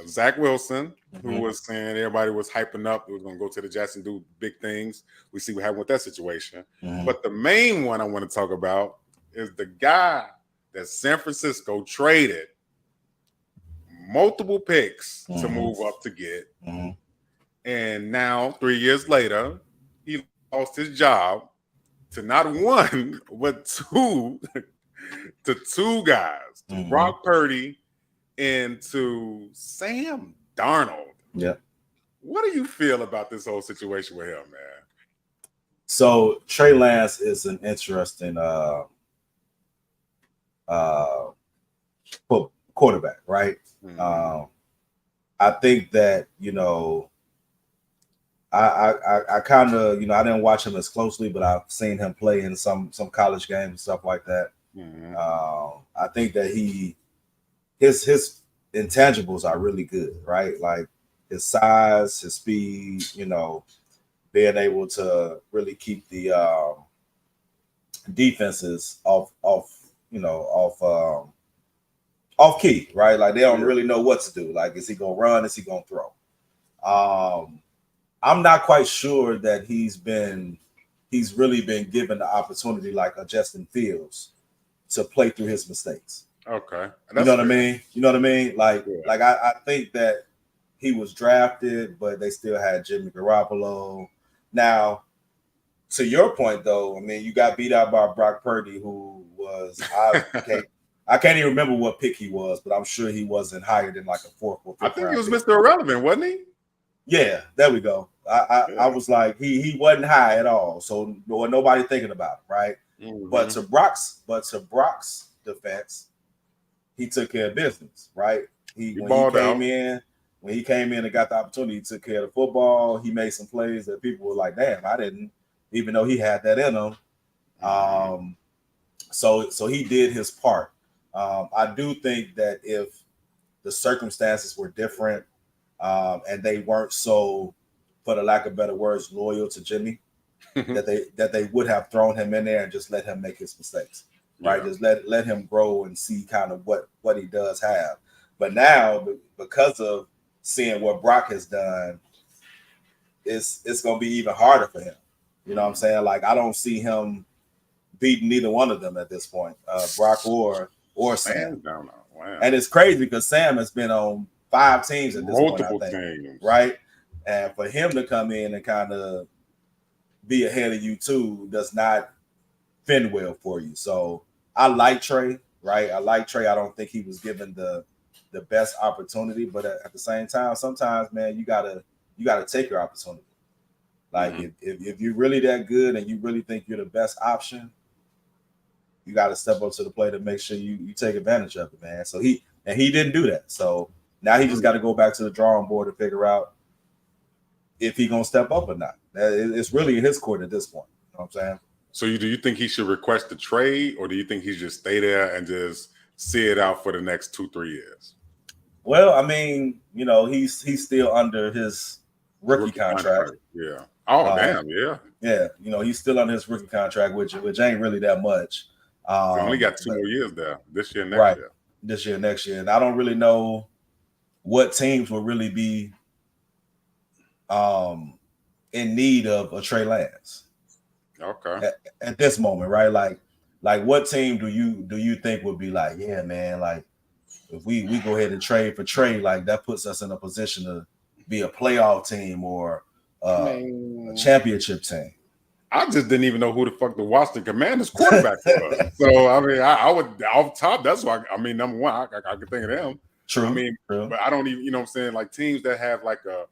Zach Wilson, who was saying everybody was hyping up. It was going to go to the Jets and do big things. We see what happened with that situation. But the main one I want to talk about is the guy that San Francisco traded multiple picks to move up to get. And now, 3 years later, he lost his job to not one, but two, to two guys, to Brock Purdy and to Sam Darnold.
Yeah.
What do you feel about this whole situation with him, man?
So Trey Lance is an interesting quarterback, right? I think that, I kind of, I didn't watch him as closely, but I've seen him play in some college games and stuff like that. I think that his intangibles are really good, right? Like his size, his speed, being able to really keep the defenses off key, right? Like they don't really know what to do. Like, is he gonna run? Is he gonna throw? I'm not quite sure that he's really been given the opportunity like a Justin Fields to play through his mistakes.
Okay.
You know what I mean? You know what I mean? Like I think that he was drafted, but they still had Jimmy Garoppolo. Now, to your point, though, I mean, you got beat out by Brock Purdy, who was I can't even remember what pick he was, but I'm sure he wasn't higher than like a fourth or fifth.
I think he was Mr. Irrelevant, wasn't he?
Yeah, there we go. I was like, he wasn't high at all, so nobody thinking about him, right? But to Brock's defense, he took care of business, right? When he came in and got the opportunity, he took care of the football. He made some plays that people were like, damn, I didn't even know he had that in him. So he did his part. I do think that if the circumstances were different and they weren't so, for the lack of better words, loyal to Jimmy, that they would have thrown him in there and just let him make his mistakes, right? Just let him grow and see kind of what he does have. But now, because of seeing what Brock has done, it's going to be even harder for him. You know what I'm saying? Like, I don't see him beating neither one of them at this point, Brock or Sam.
Wow.
And it's crazy because Sam has been on 5 teams at this
multiple
point, I think,
teams,
right? And for him to come in and kind of be ahead of you too does not fend well for you. So I like Trey, right? I like Trey. I don't think he was given the best opportunity, but at the same time, sometimes, man, you gotta take your opportunity. Like if you're really that good and you really think you're the best option, you got to step up to the plate and make sure you take advantage of it, man. So he didn't do that. So now he just got to go back to the drawing board to figure out if he gonna step up or not. It's really in his court at this point. You know what I'm saying?
So do you think he should request a trade, or do you think he should stay there and just see it out for the next 2-3 years?
Well, I mean, he's still under his rookie contract.
Yeah. Oh, damn. Yeah.
Yeah. He's still under his rookie contract, which ain't really that much.
We only got 2 more years there. This year, next year.
This year, next year. And I don't really know what teams will really be in need of a Trey Lance.
Okay.
At this moment, right? Like what team do you think would be like, yeah, man, like if we go ahead and trade for Trey, like that puts us in a position to be a playoff team or a championship team.
I just didn't even know who the fuck the Washington Commanders quarterback was. So I mean, I would off top. That's why number one, I could think of them.
True.
I mean,
true.
But I don't even, what I'm saying, like teams that have like a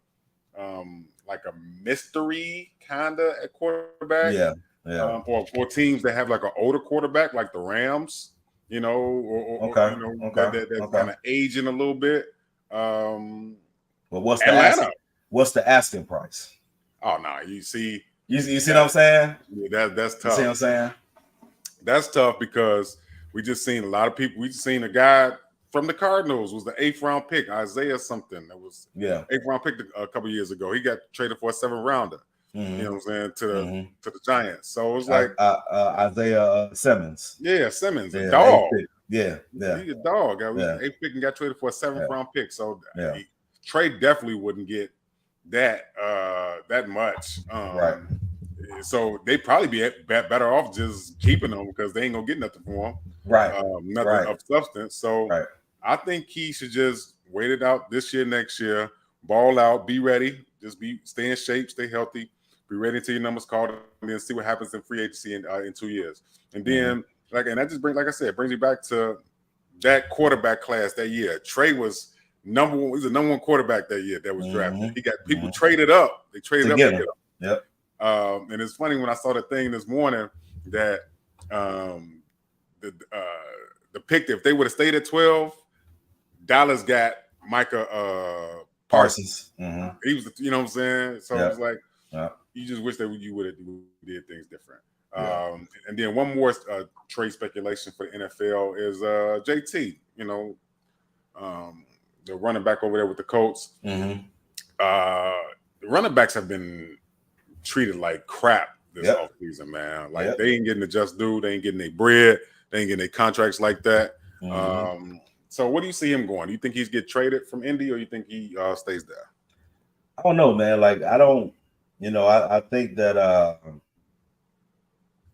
mystery kinda at quarterback.
Yeah.
Or teams that have like an older quarterback, like the Rams. or that's kind of aging a little bit.
Well, what's
Atlanta?
What's the asking price?
Oh no, you see
what I'm saying?
Yeah, that's tough.
You see what I'm saying?
That's tough because we just seen a lot of people. We just seen a guy from the Cardinals was the 8th round pick, Isaiah something. That was 8th round pick a couple years ago. He got traded for a 7th rounder.
Mm-hmm.
You know what I'm saying, to the Giants. So it was like
Isaiah Simmons.
Yeah, Simmons, a dog.
Yeah.
He's a dog. He was an 8th pick and got traded for a 7th round pick. So Trey definitely wouldn't get that much.
Right.
So they probably be better off just keeping him because they ain't gonna get nothing for him.
Right.
Nothing of substance. So I think he should just wait it out this year, next year, ball out, be ready, stay in shape, stay healthy, be ready until your numbers called, and then see what happens in free agency in 2 years. And then and that just brings me back to that quarterback class that year. Trey was number one. He was the number one quarterback that year that was drafted. He got people traded up. They traded up to get him.
Yep.
And it's funny when I saw the thing this morning that the pick, if they would have stayed at 12, Dallas got Micah Parsons.
Mm-hmm.
He was, you know what I'm saying? So it was like, you just wish that you would have did things different. And then one more trade speculation for the NFL is JT, the running back over there with the Colts.
Mm-hmm.
The running backs have been treated like crap this offseason, man. Like they ain't getting the just due, they ain't getting their bread, they ain't getting their contracts like that. Mm-hmm. So what do you see him going? Do you think he's get traded from Indy, or you think he stays there?
I don't know, man. Like I don't, I think that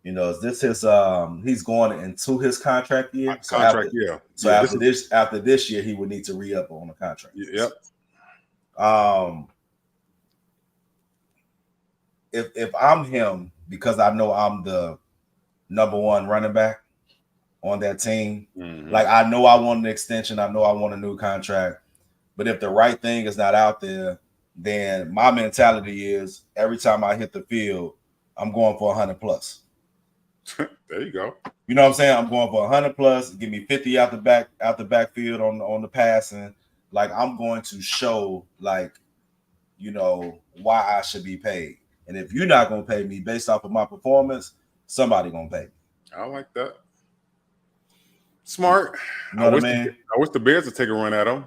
is this his he's going into his contract year. So after this year, he would need to re-up on the contract.
Yep.
If I'm him, because I know I'm the number one running back on that team, like I know I want an extension, I know I want a new contract, but if the right thing is not out there, then my mentality is every time I hit the field, I'm going for 100 plus.
There you go.
You know what I'm saying? I'm going for 100 plus. Give me 50 out the backfield on the passing. Like I'm going to show why I should be paid. And if you're not going to pay me based off of my performance, somebody going to pay me.
I like that. Smart.
You know what I mean?
I wish the Bears would take a run at him,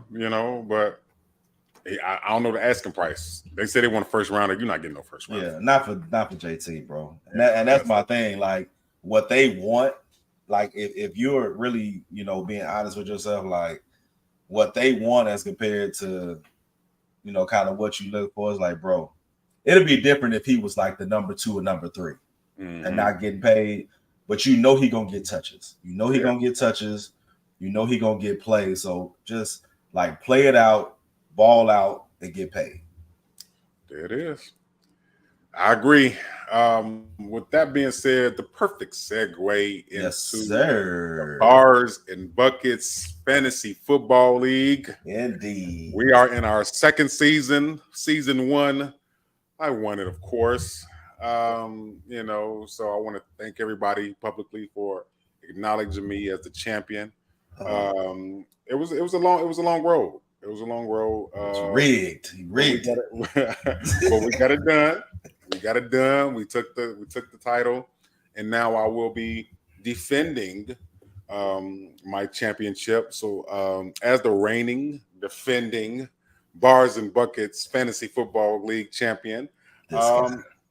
but I don't know the asking price. They say they want a first rounder. You're not getting no first rounder.
Yeah, not for JT, bro. And that's my thing. Like what they want, like if you're really, being honest with yourself, like what they want as compared to, kind of what you look for is like, bro, it'll be different if he was like the number 2 or number 3 and not getting paid. But he gonna get touches. Gonna get touches. He gonna get plays. So just like play it out, ball out, and get paid.
There it is. I agree. With that being said, the perfect segue into the Bars and Buckets Fantasy Football League.
Indeed.
We are in our second season, season 1. I won it, of course. So I want to thank everybody publicly for acknowledging me as the champion. It was a long road. It was a long road.
Rigged.
But we got it done. We took the title, and now I will be defending my championship. So as the reigning, defending Bars and Buckets Fantasy Football League champion,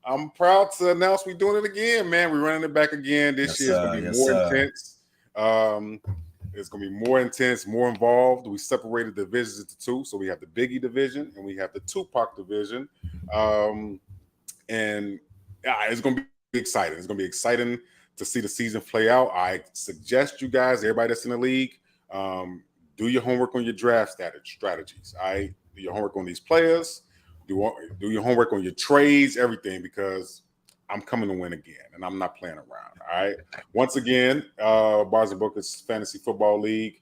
I'm proud to announce we're doing it again, man. We're running it back again this year. It's gonna be more intense. It's going to be more intense, more involved. We separated the divisions into 2. So we have the Biggie division and we have the Tupac division. And it's going to be exciting. It's going to be exciting to see the season play out. I suggest you guys, everybody that's in the league, do your homework on your draft strategies. Do your homework on these players. Do your homework on your trades, everything, because I'm coming to win again, and I'm not playing around. All right. Once again, Bars and Buckets Fantasy Football League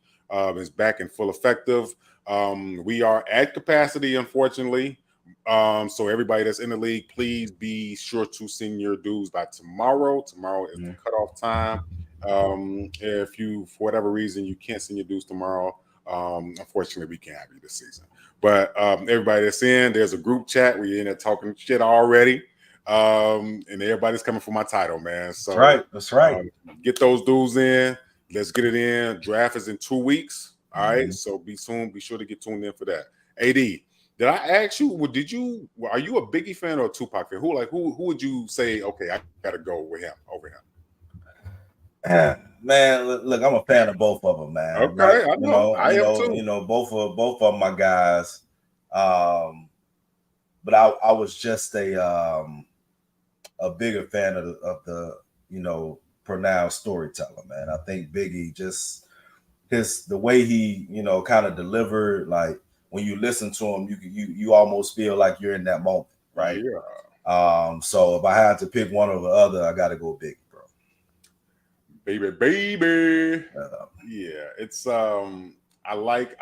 is back in full effective. We are at capacity, unfortunately. So everybody that's in the league, please be sure to send your dues by tomorrow. Tomorrow is the cutoff time. If you, for whatever reason, you can't send your dues tomorrow, unfortunately, we can't have you this season. But everybody that's in, there's a group chat. We're in there talking shit already. And everybody's coming for my title, man. So
That's right. That's right.
Get those dues in. Let's get it in. Draft is in 2 weeks. All right. So be sure to get tuned in for that. AD, did I ask you? Are you a Biggie fan or a Tupac fan? Who would you say? Okay, I gotta go with him over him.
Man, look, I'm a fan of both of them, man.
Okay, I know. I am too.
Both of my guys. But I was just a bigger fan of the pronounced storyteller, man. I think Biggie just the way he kind of delivered, like when you listen to him, you almost feel like you're in that moment, right?
Yeah.
So if I had to pick one or the other, I got to go Biggie, bro.
Baby. Yeah, it's I like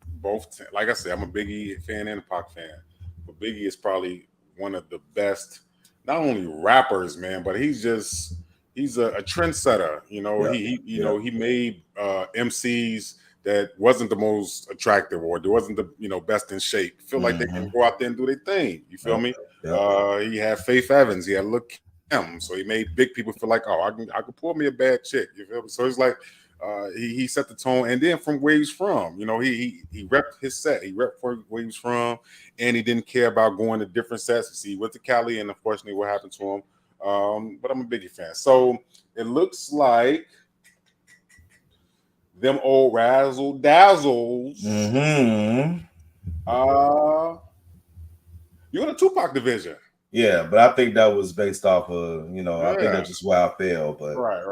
both. Like I said, I'm a Biggie fan and a Pac fan, but Biggie is probably one of the best, not only rappers, man, but he's a trendsetter. He made MCs that wasn't the most attractive or there wasn't the best in shape feel like they can go out there and do their thing. You feel me? He had Faith Evans, he had Look Kim, so he made big people feel like, oh, I can pull me a bad chick. You feel me? So it's like he set the tone, and then from where he's from, he repped his set, he repped where he was from, and he didn't care about going to different sets. See, he went to Cali, and unfortunately, what happened to him. But I'm a Biggie fan, so it looks like them old razzle dazzles. You're in the Tupac division.
Yeah, but I think that was based off of I think that's just where I feel. But
right.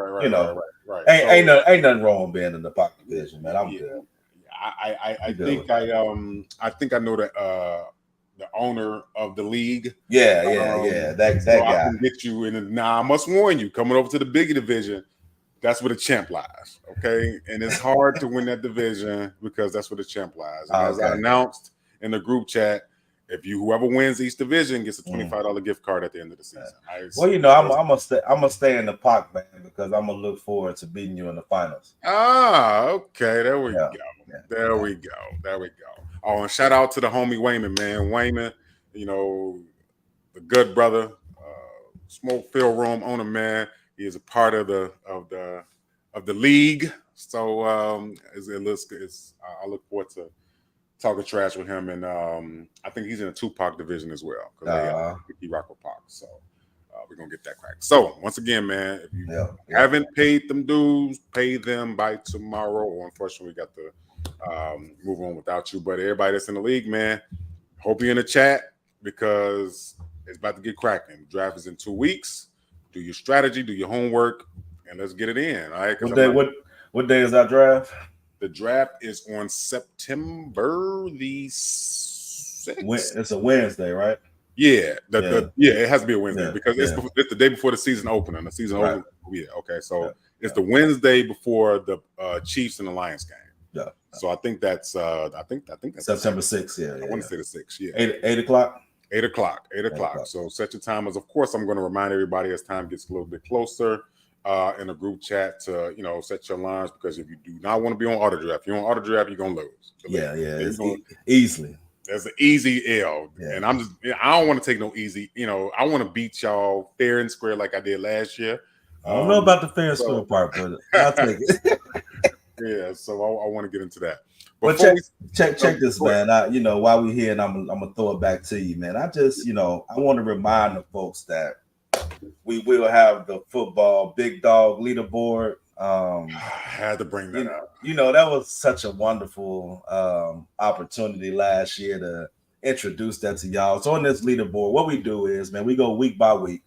Ain't nothing wrong being in the Pac division, man. I'm good.
I think I know the owner of the league.
Yeah. That
so
guy.
I can get you in. Now I must warn you, coming over to the Biggie division, that's where the champ lies. Okay, and it's hard to win that division because that's where the champ lies. And as I announced in the group chat, whoever wins each division gets a $25 gift card at the end of the season.
I'm gonna stay in the Pac, man, because I'm gonna look forward to beating you in the finals.
Okay, there we go. There we go. Oh, and shout out to the homie Wayman, man. Wayman, the good brother, Smoke Field Room owner, man. He is a part of the league. So I look forward to talking trash with him, and I think he's in a Tupac division as well because he rock with Pac. So we're gonna get that crack. So once again, man, if you haven't paid them dues, pay them by tomorrow. Or unfortunately, we got to move on without you. But everybody that's in the league, man, hope you're in the chat because it's about to get cracking. The draft is in 2 weeks. Do your strategy, do your homework, and let's get it in. All right.
What day is that draft?
The draft is on September the 6th.
It's a Wednesday, right?
Yeah, it has to be a Wednesday because it's the day before the season opener. The season opener. Yeah, okay. So it's the Wednesday before the Chiefs and the Lions game.
Yeah.
So I think that's I think that's
September 6th. Yeah.
I want to say the 6th. Yeah.
8 o'clock.
8 o'clock. 8 o'clock. So set your timers. Of course, I'm going to remind everybody as time gets a little bit closer in a group chat to set your lines because if you do not want to be on auto draft, if you're on auto draft, you're gonna lose.
It's easily.
There's an easy L, and I don't want to take no easy. I want to beat y'all fair and square like I did last year.
I don't know about the fair and square part, but I'll take it.
Yeah, so I want to get into that.
But check this, man. While we're here, and I'm gonna throw it back to you, man. I just, I want to remind the folks that we will have the football big dog leaderboard.
I had to bring that up.
That was such a wonderful opportunity last year to introduce that to y'all. So on this leaderboard, what we do is, man, we go week by week.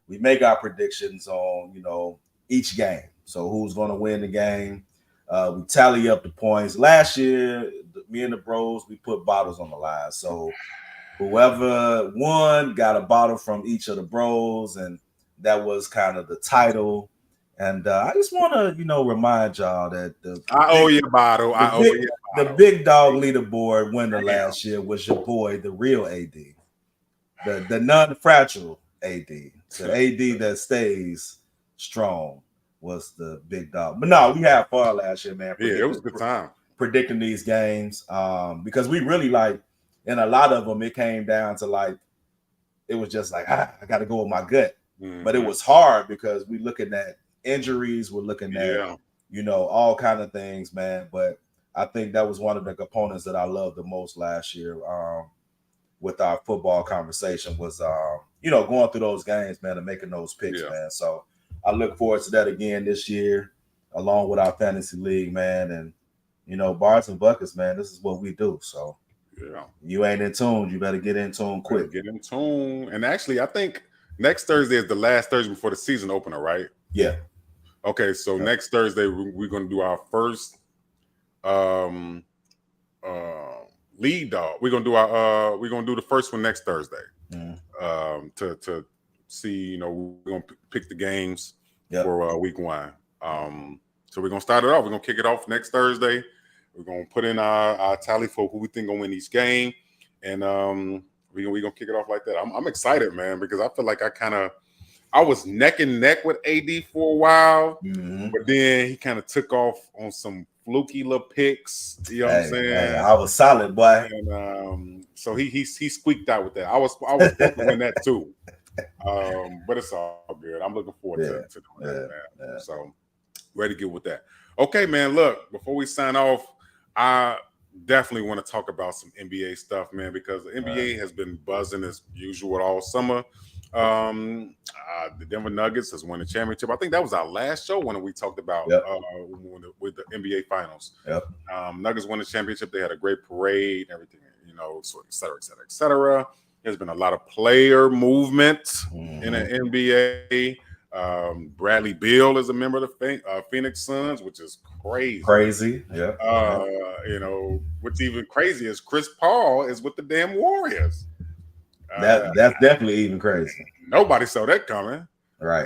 We make our predictions on, each game. So who's going to win the game? We tally up the points. Last year, me and the bros, we put bottles on the line. So whoever won got a bottle from each of the bros, and that was kind of the title. And I just want to, remind y'all that
I owe you a bottle.
The big dog leaderboard winner last year was your boy, the real AD, the non-fragile AD, the AD that stays strong. was the big dog. But no, we had fun last year, man.
Yeah, it was a good time.
Predicting these games, because we really like, in a lot of them, it came down to like, it was just like, I got to go with my gut.
Mm-hmm.
But it was hard because we looking at injuries, we're looking at, all kind of things, man. But I think that was one of the components that I loved the most last year, with our football conversation was, going through those games, man, and making those picks, man. So I look forward to that again this year, along with our fantasy league, man. And, Bars and Buckets, man, this is what we do. So you ain't in tune, you better get in tune quick.
Get in tune. And actually, I think next Thursday is the last Thursday before the season opener, right?
Yeah.
Okay, so next Thursday we're going to do our first lead dog. We're gonna do the first one next Thursday. To see, we're gonna pick the games for week 1. So we're gonna start it off. We're gonna kick it off next Thursday. We're gonna put in our tally for who we think gonna win each game, and we're gonna kick it off like that. I'm excited, man, because I feel like I was neck and neck with AD for a while, but then he kind of took off on some fluky little picks. You know what I'm saying?
Hey, I was solid, boy.
And so he squeaked out with that. I was supposed to win that too. But it's all good. I'm looking forward to doing that, man. Yeah. So ready to get with that. Okay, man. Look, before we sign off, I definitely want to talk about some NBA stuff, man, because the NBA has been buzzing as usual all summer. The Denver Nuggets has won the championship. I think that was our last show when we talked about with the NBA Finals. Nuggets won the championship. They had a great parade, everything, so et cetera, et cetera, et cetera. There's been a lot of player movement in the NBA. Bradley Beal is a member of the Phoenix Suns, which is crazy. What's even crazy is Chris Paul is with the damn Warriors.
That's definitely even crazy.
Nobody saw that coming.
Right.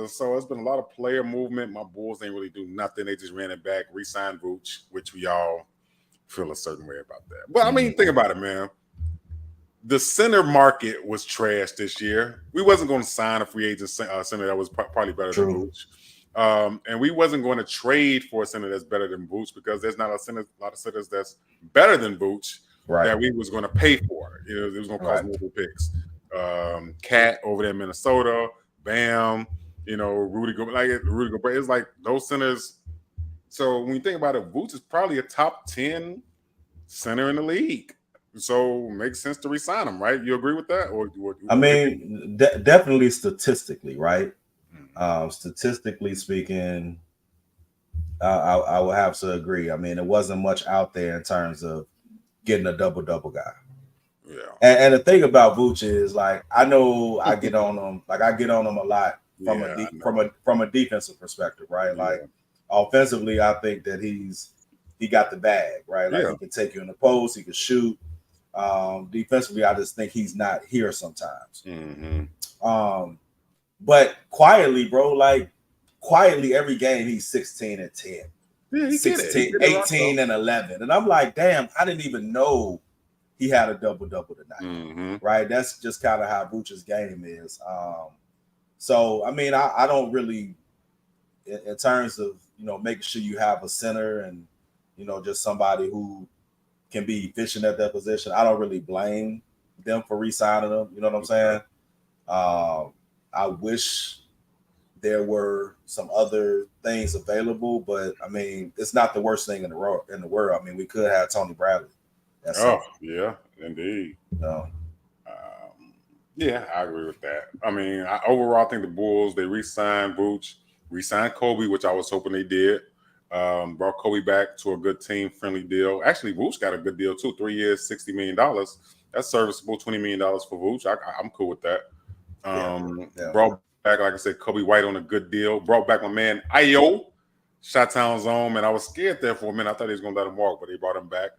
So it's been a lot of player movement. My Bulls ain't really do nothing. They just ran it back, re-signed Vooch, which we all feel a certain way about that. But I mean, think about it, man. The center market was trash this year. We wasn't going to sign a free agent center that was probably better than Vooch. And we wasn't going to trade for a center that's better than Vooch because there's not a lot of centers that's better than Vooch that we was going to pay for. It was going to cost multiple picks. Cat over there in Minnesota, Bam, Rudy Gobert. It's like those centers. So when you think about it, Vooch is probably a top 10 center in the league. So it makes sense to re-sign him, right? You agree with that?
Definitely statistically, right? Statistically speaking, I will have to agree. I mean, it wasn't much out there in terms of getting a double-double guy.
Yeah.
And the thing about Vooch is, like, I know I get on him. Like, I get on him a lot from a defensive perspective, right? Like, offensively, I think that he got the bag, right? Like, he can take you in the post, he can shoot. Defensively, I just think he's not here sometimes. But quietly, bro, every game he's 16 and 10.
Yeah,
16, 18 and 11. And I'm like, damn, I didn't even know he had a double-double tonight. Right? That's just kind of how Vooch's game is. So, I mean, I don't really, in terms of, making sure you have a center and, just somebody who can be efficient at that position, I don't really blame them for re-signing them. You know what I'm saying? I wish there were some other things available, but I mean, it's not the worst thing in the world. I mean, we could have Tony Bradley.
Yeah, indeed.
Yeah,
I agree with that. I mean, overall, I think the Bulls, they re-signed Vooch, re-signed Kobe, which I was hoping they did. Brought Kobe back to a good team-friendly deal. Actually, Vooch got a good deal, too. 3 years, $60 million. That's serviceable, $20 million for Vooch. I'm cool with that. Brought back, like I said, Kobe White on a good deal. Brought back my man, Ayo, Chi-Town's own. Man, I was scared there for a minute. I thought he was going to let him walk, but they brought him back.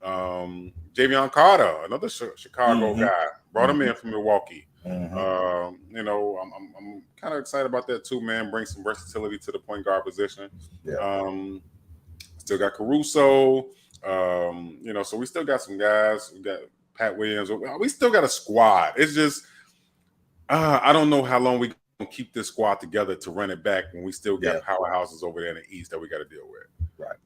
Javion Carter, another Chicago guy, brought him in from Milwaukee. I'm kind of excited about that too, man. Bring some versatility to the point guard position. Still got Caruso. So we still got some guys. We got Pat Williams. We still got a squad. It's just I don't know how long we keep this squad together to run it back when we still got
Yeah.
powerhouses over there in the East that we got to deal with.
Right.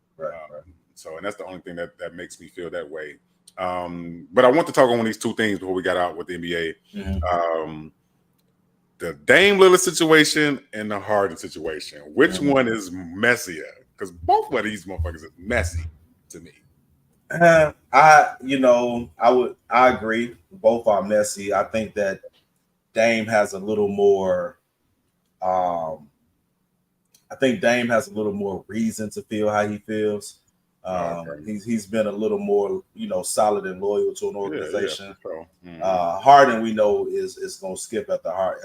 So, and that's the only thing that makes me feel that way. But I want to talk on these two things before we got out with the NBA.
Mm-hmm.
The Dame Lillard situation and the Harden situation. Which one is messier? Because both of these motherfuckers is messy to me.
I agree. Both are messy. I think that Dame has a little more. I think Dame has a little more reason to feel how he feels. He's been a little more, solid and loyal to an organization.
Sure.
Harden, we know, is going to skip at the heart.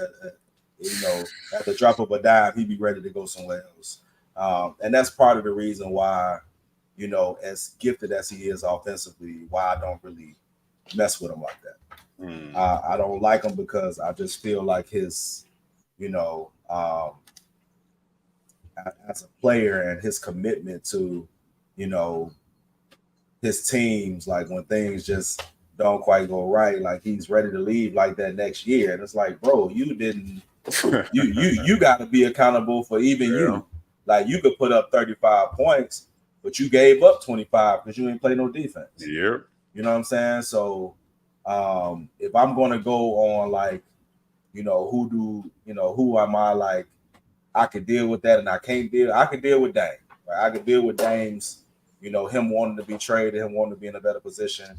At the drop of a dime, he'd be ready to go somewhere else. And that's part of the reason why, as gifted as he is offensively, why I don't really mess with him like that. I don't like him because I just feel like his, as a player and his commitment to, his teams, like when things just don't quite go right, like he's ready to leave like that next year. And it's like, bro, you didn't you got to be accountable for even you. Like you could put up 35 points, but you gave up 25 because you didn't play no defense.
Yeah.
You know what I'm saying? So if I'm gonna go on like, who am I like I could deal with that and I can't deal. I could deal with Dame. Right? I could deal with Dame's, him wanting to be traded, him wanting to be in a better position.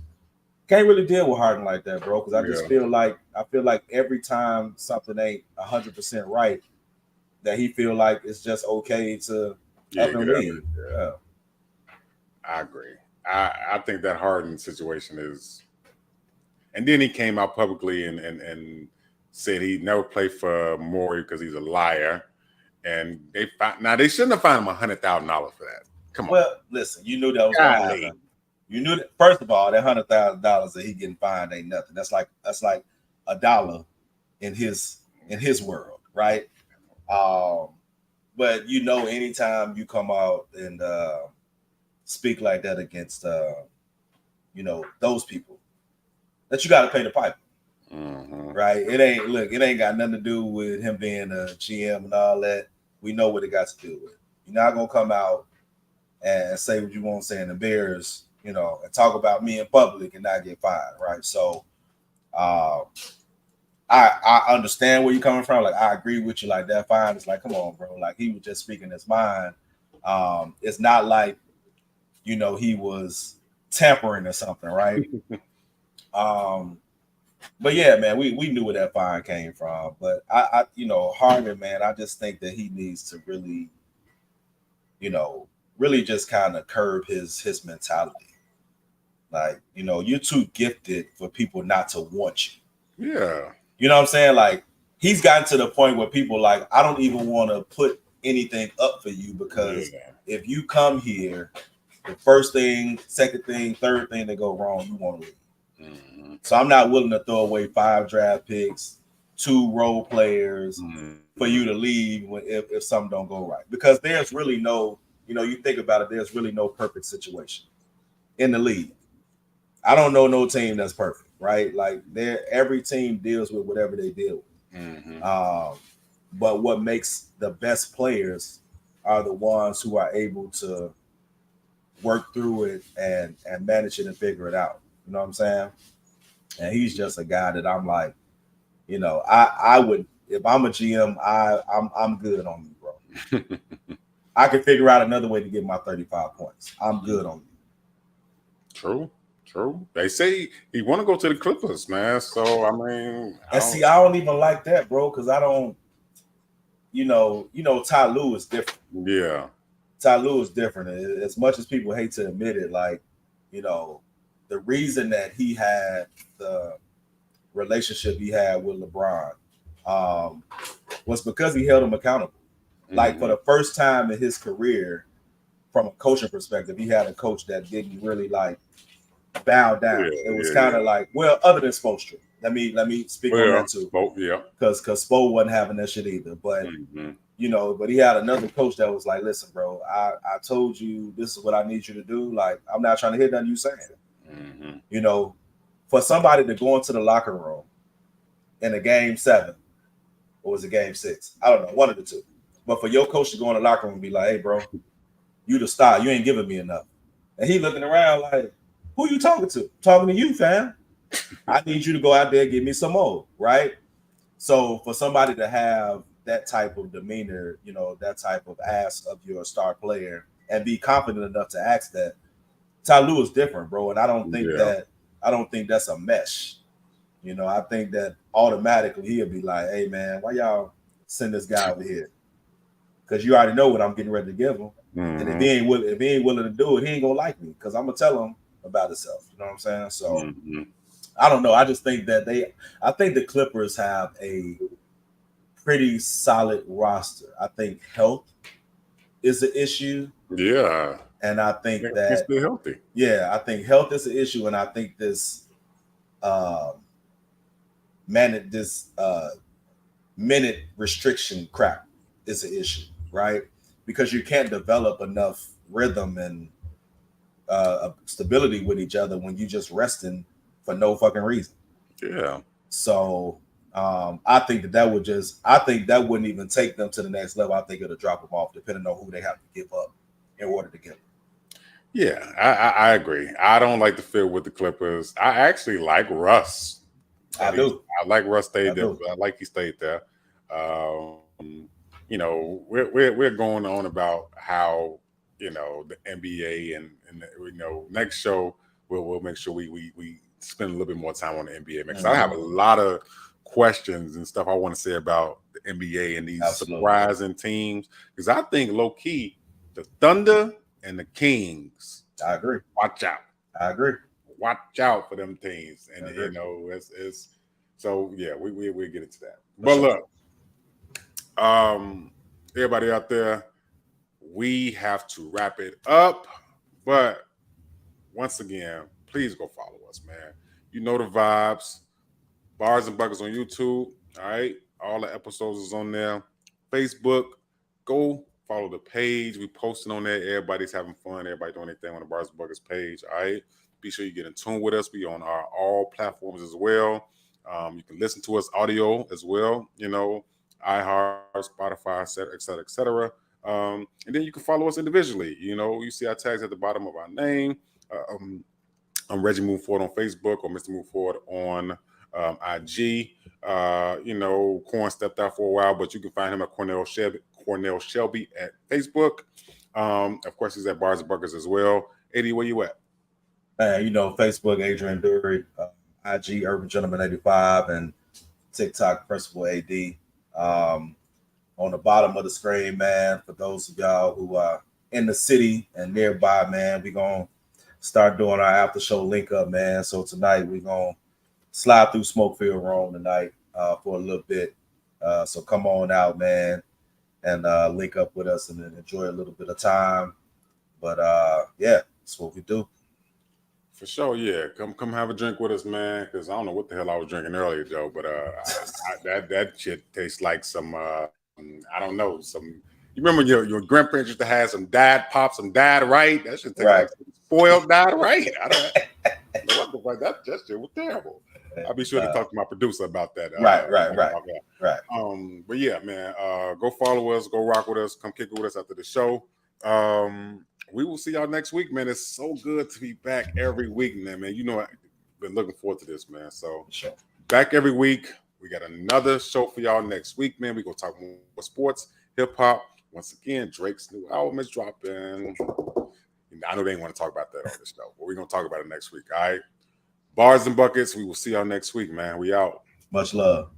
Can't really deal with Harden like that, bro. Because I just feel like every time something ain't 100% right, that he feel like it's just okay to up and leave. Yeah.
I agree. I think that Harden situation is, and then he came out publicly and said he never played for Morey because he's a liar. And they shouldn't have fined him $100,000 for that. Come on.
Well, listen, you knew that was going to happen. You knew that. First of all, that $100,000 that he getting fined ain't nothing. That's like $1 in his world, right? But anytime you come out and speak like that against those people, that you got to pay the piper. Right? It ain't got nothing to do with him being a GM and all that. We know what it got to do with. You're not gonna come out and say what you want to say in the Bears, and talk about me in public and not get fired, right? So I understand where you're coming from. Like I agree with you. Like that fine is like, come on, bro. Like he was just speaking his mind. It's not like he was tampering or something, right? But yeah, man, we knew where that fine came from. But I Harden, man, I just think that he needs to really, really just kind of curb his mentality. Like, you're too gifted for people not to want you.
Yeah.
You know what I'm saying? Like, he's gotten to the point where people like, I don't even want to put anything up for you because if you come here, the first thing, second thing, third thing that go wrong, you want to leave. So I'm not willing to throw away 5 draft picks, 2 role players for you to leave if something don't go right. Because there's really no, you think about it, there's really no perfect situation in the league. I don't know no team that's perfect, right? Like every team deals with whatever they deal with. But what makes the best players are the ones who are able to work through it and manage it and figure it out. You know what I'm saying? And he's just a guy that I'm like, I would, if I'm a GM, I'm good on you, bro. I can figure out another way to get my 35 points. I'm good on
you. True. They say he want to go to the Clippers, man. So I mean,
I don't even like that, bro, because I don't, Ty Lue is different.
Yeah.
Ty Lue is different. As much as people hate to admit it, like, the reason that he had the relationship he had with LeBron was because he held him accountable. Like for the first time in his career, from a coaching perspective, he had a coach that didn't really like bow down. It was kind of like, well, other than Spoelstra. Let me speak on that too. Because Spo wasn't having that shit either. But but he had another coach that was like, listen, bro, I told you this is what I need you to do. Like, I'm not trying to hear nothing you saying. For somebody to go into the locker room in a game 7 or was it game 6? I don't know, one of the two. But for your coach to go in the locker room and be like, hey, bro, you the star. You ain't giving me enough. And he looking around like, who you talking to? Talking to you, fam. I need you to go out there and give me some more, right? So for somebody to have that type of demeanor, you know, that type of ask of your star player and be confident enough to ask that, Ty Lue is different, bro. And I don't think that's a mesh. You know, I think that automatically he'll be like, hey man, why y'all send this guy over here? Because you already know what I'm getting ready to give him. And if he ain't willing to do it, he ain't gonna like me because I'm gonna tell him about himself. You know what I'm saying? So I don't know. I just think that I think the Clippers have a pretty solid roster. I think health is the issue.
Yeah.
And I think
that stay healthy.
Yeah, I think health is the issue, and I think this minute restriction crap is an issue, right? Because you can't develop enough rhythm and stability with each other when you just resting for no fucking reason.
Yeah.
So I think that wouldn't even take them to the next level. I think it'll drop them off depending on who they have to give up in order to get them.
Yeah, I agree. I don't like the fit with the Clippers. I actually like Russ.
I do.
I like Russ stayed there. I like he stayed there. You know, we're going on about how, you know, the NBA and you know, next show we'll make sure we spend a little bit more time on the NBA because I have a lot of questions and stuff I want to say about the NBA and these surprising teams because I think low key the Thunder and the Kings.
I agree.
Watch out.
I agree.
Watch out for them teams, and you know it's so yeah. We get into that, but look, everybody out there, we have to wrap it up. But once again, please go follow us, man. You know the vibes. Bars and Buckets on YouTube. All right, all the episodes is on there. Facebook, go follow the page. We posting on there. Everybody's having fun. Everybody doing their thing on the Bars and Buckets page. All right. Be sure you get in tune with us. We on our all platforms as well. You can listen to us audio as well. You know, iHeart, Spotify, et cetera, et cetera. And then you can follow us individually. You know, you see our tags at the bottom of our name. I'm Reggie Move Forward on Facebook or Mr. Move Forward on IG. You know, Corn stepped out for a while, but you can find him at Cornell Shelby at Facebook. Of course, he's at Bars and Buckets as well. Eddie, where you at?
You know, Facebook, Adrian Dury, IG, Urban Gentleman 85, and TikTok, Principal AD. On the bottom of the screen, man, for those of y'all who are in the city and nearby, man, we're going to start doing our after show link up, man. So tonight we're going to slide through Smokefield Room tonight for a little bit. So come on out, man, and link up with us and enjoy a little bit of time. But yeah, that's what we do.
For sure, yeah. Come have a drink with us, man. Because I don't know what the hell I was drinking earlier, Joe. But that shit tastes like some I don't know, some. You remember your grandparents used to have some Dad Pop, some Dad Right. That shit tastes like some spoiled Dad Right. I don't know what the fuck. That shit was terrible. I'll be sure to talk to my producer about that.
Right.
But yeah, man, go follow us, go rock with us, come kick it with us after the show. We will see y'all next week, man. It's so good to be back every week, man. You know, I've been looking forward to this, man. So back every week. We got another show for y'all next week, man. We're going to talk more sports, hip hop. Once again, Drake's new album is dropping. I know they ain't want to talk about that on this show, but we're going to talk about it next week, all right? Bars and Buckets. We will see y'all next week, man. We out.
Much love.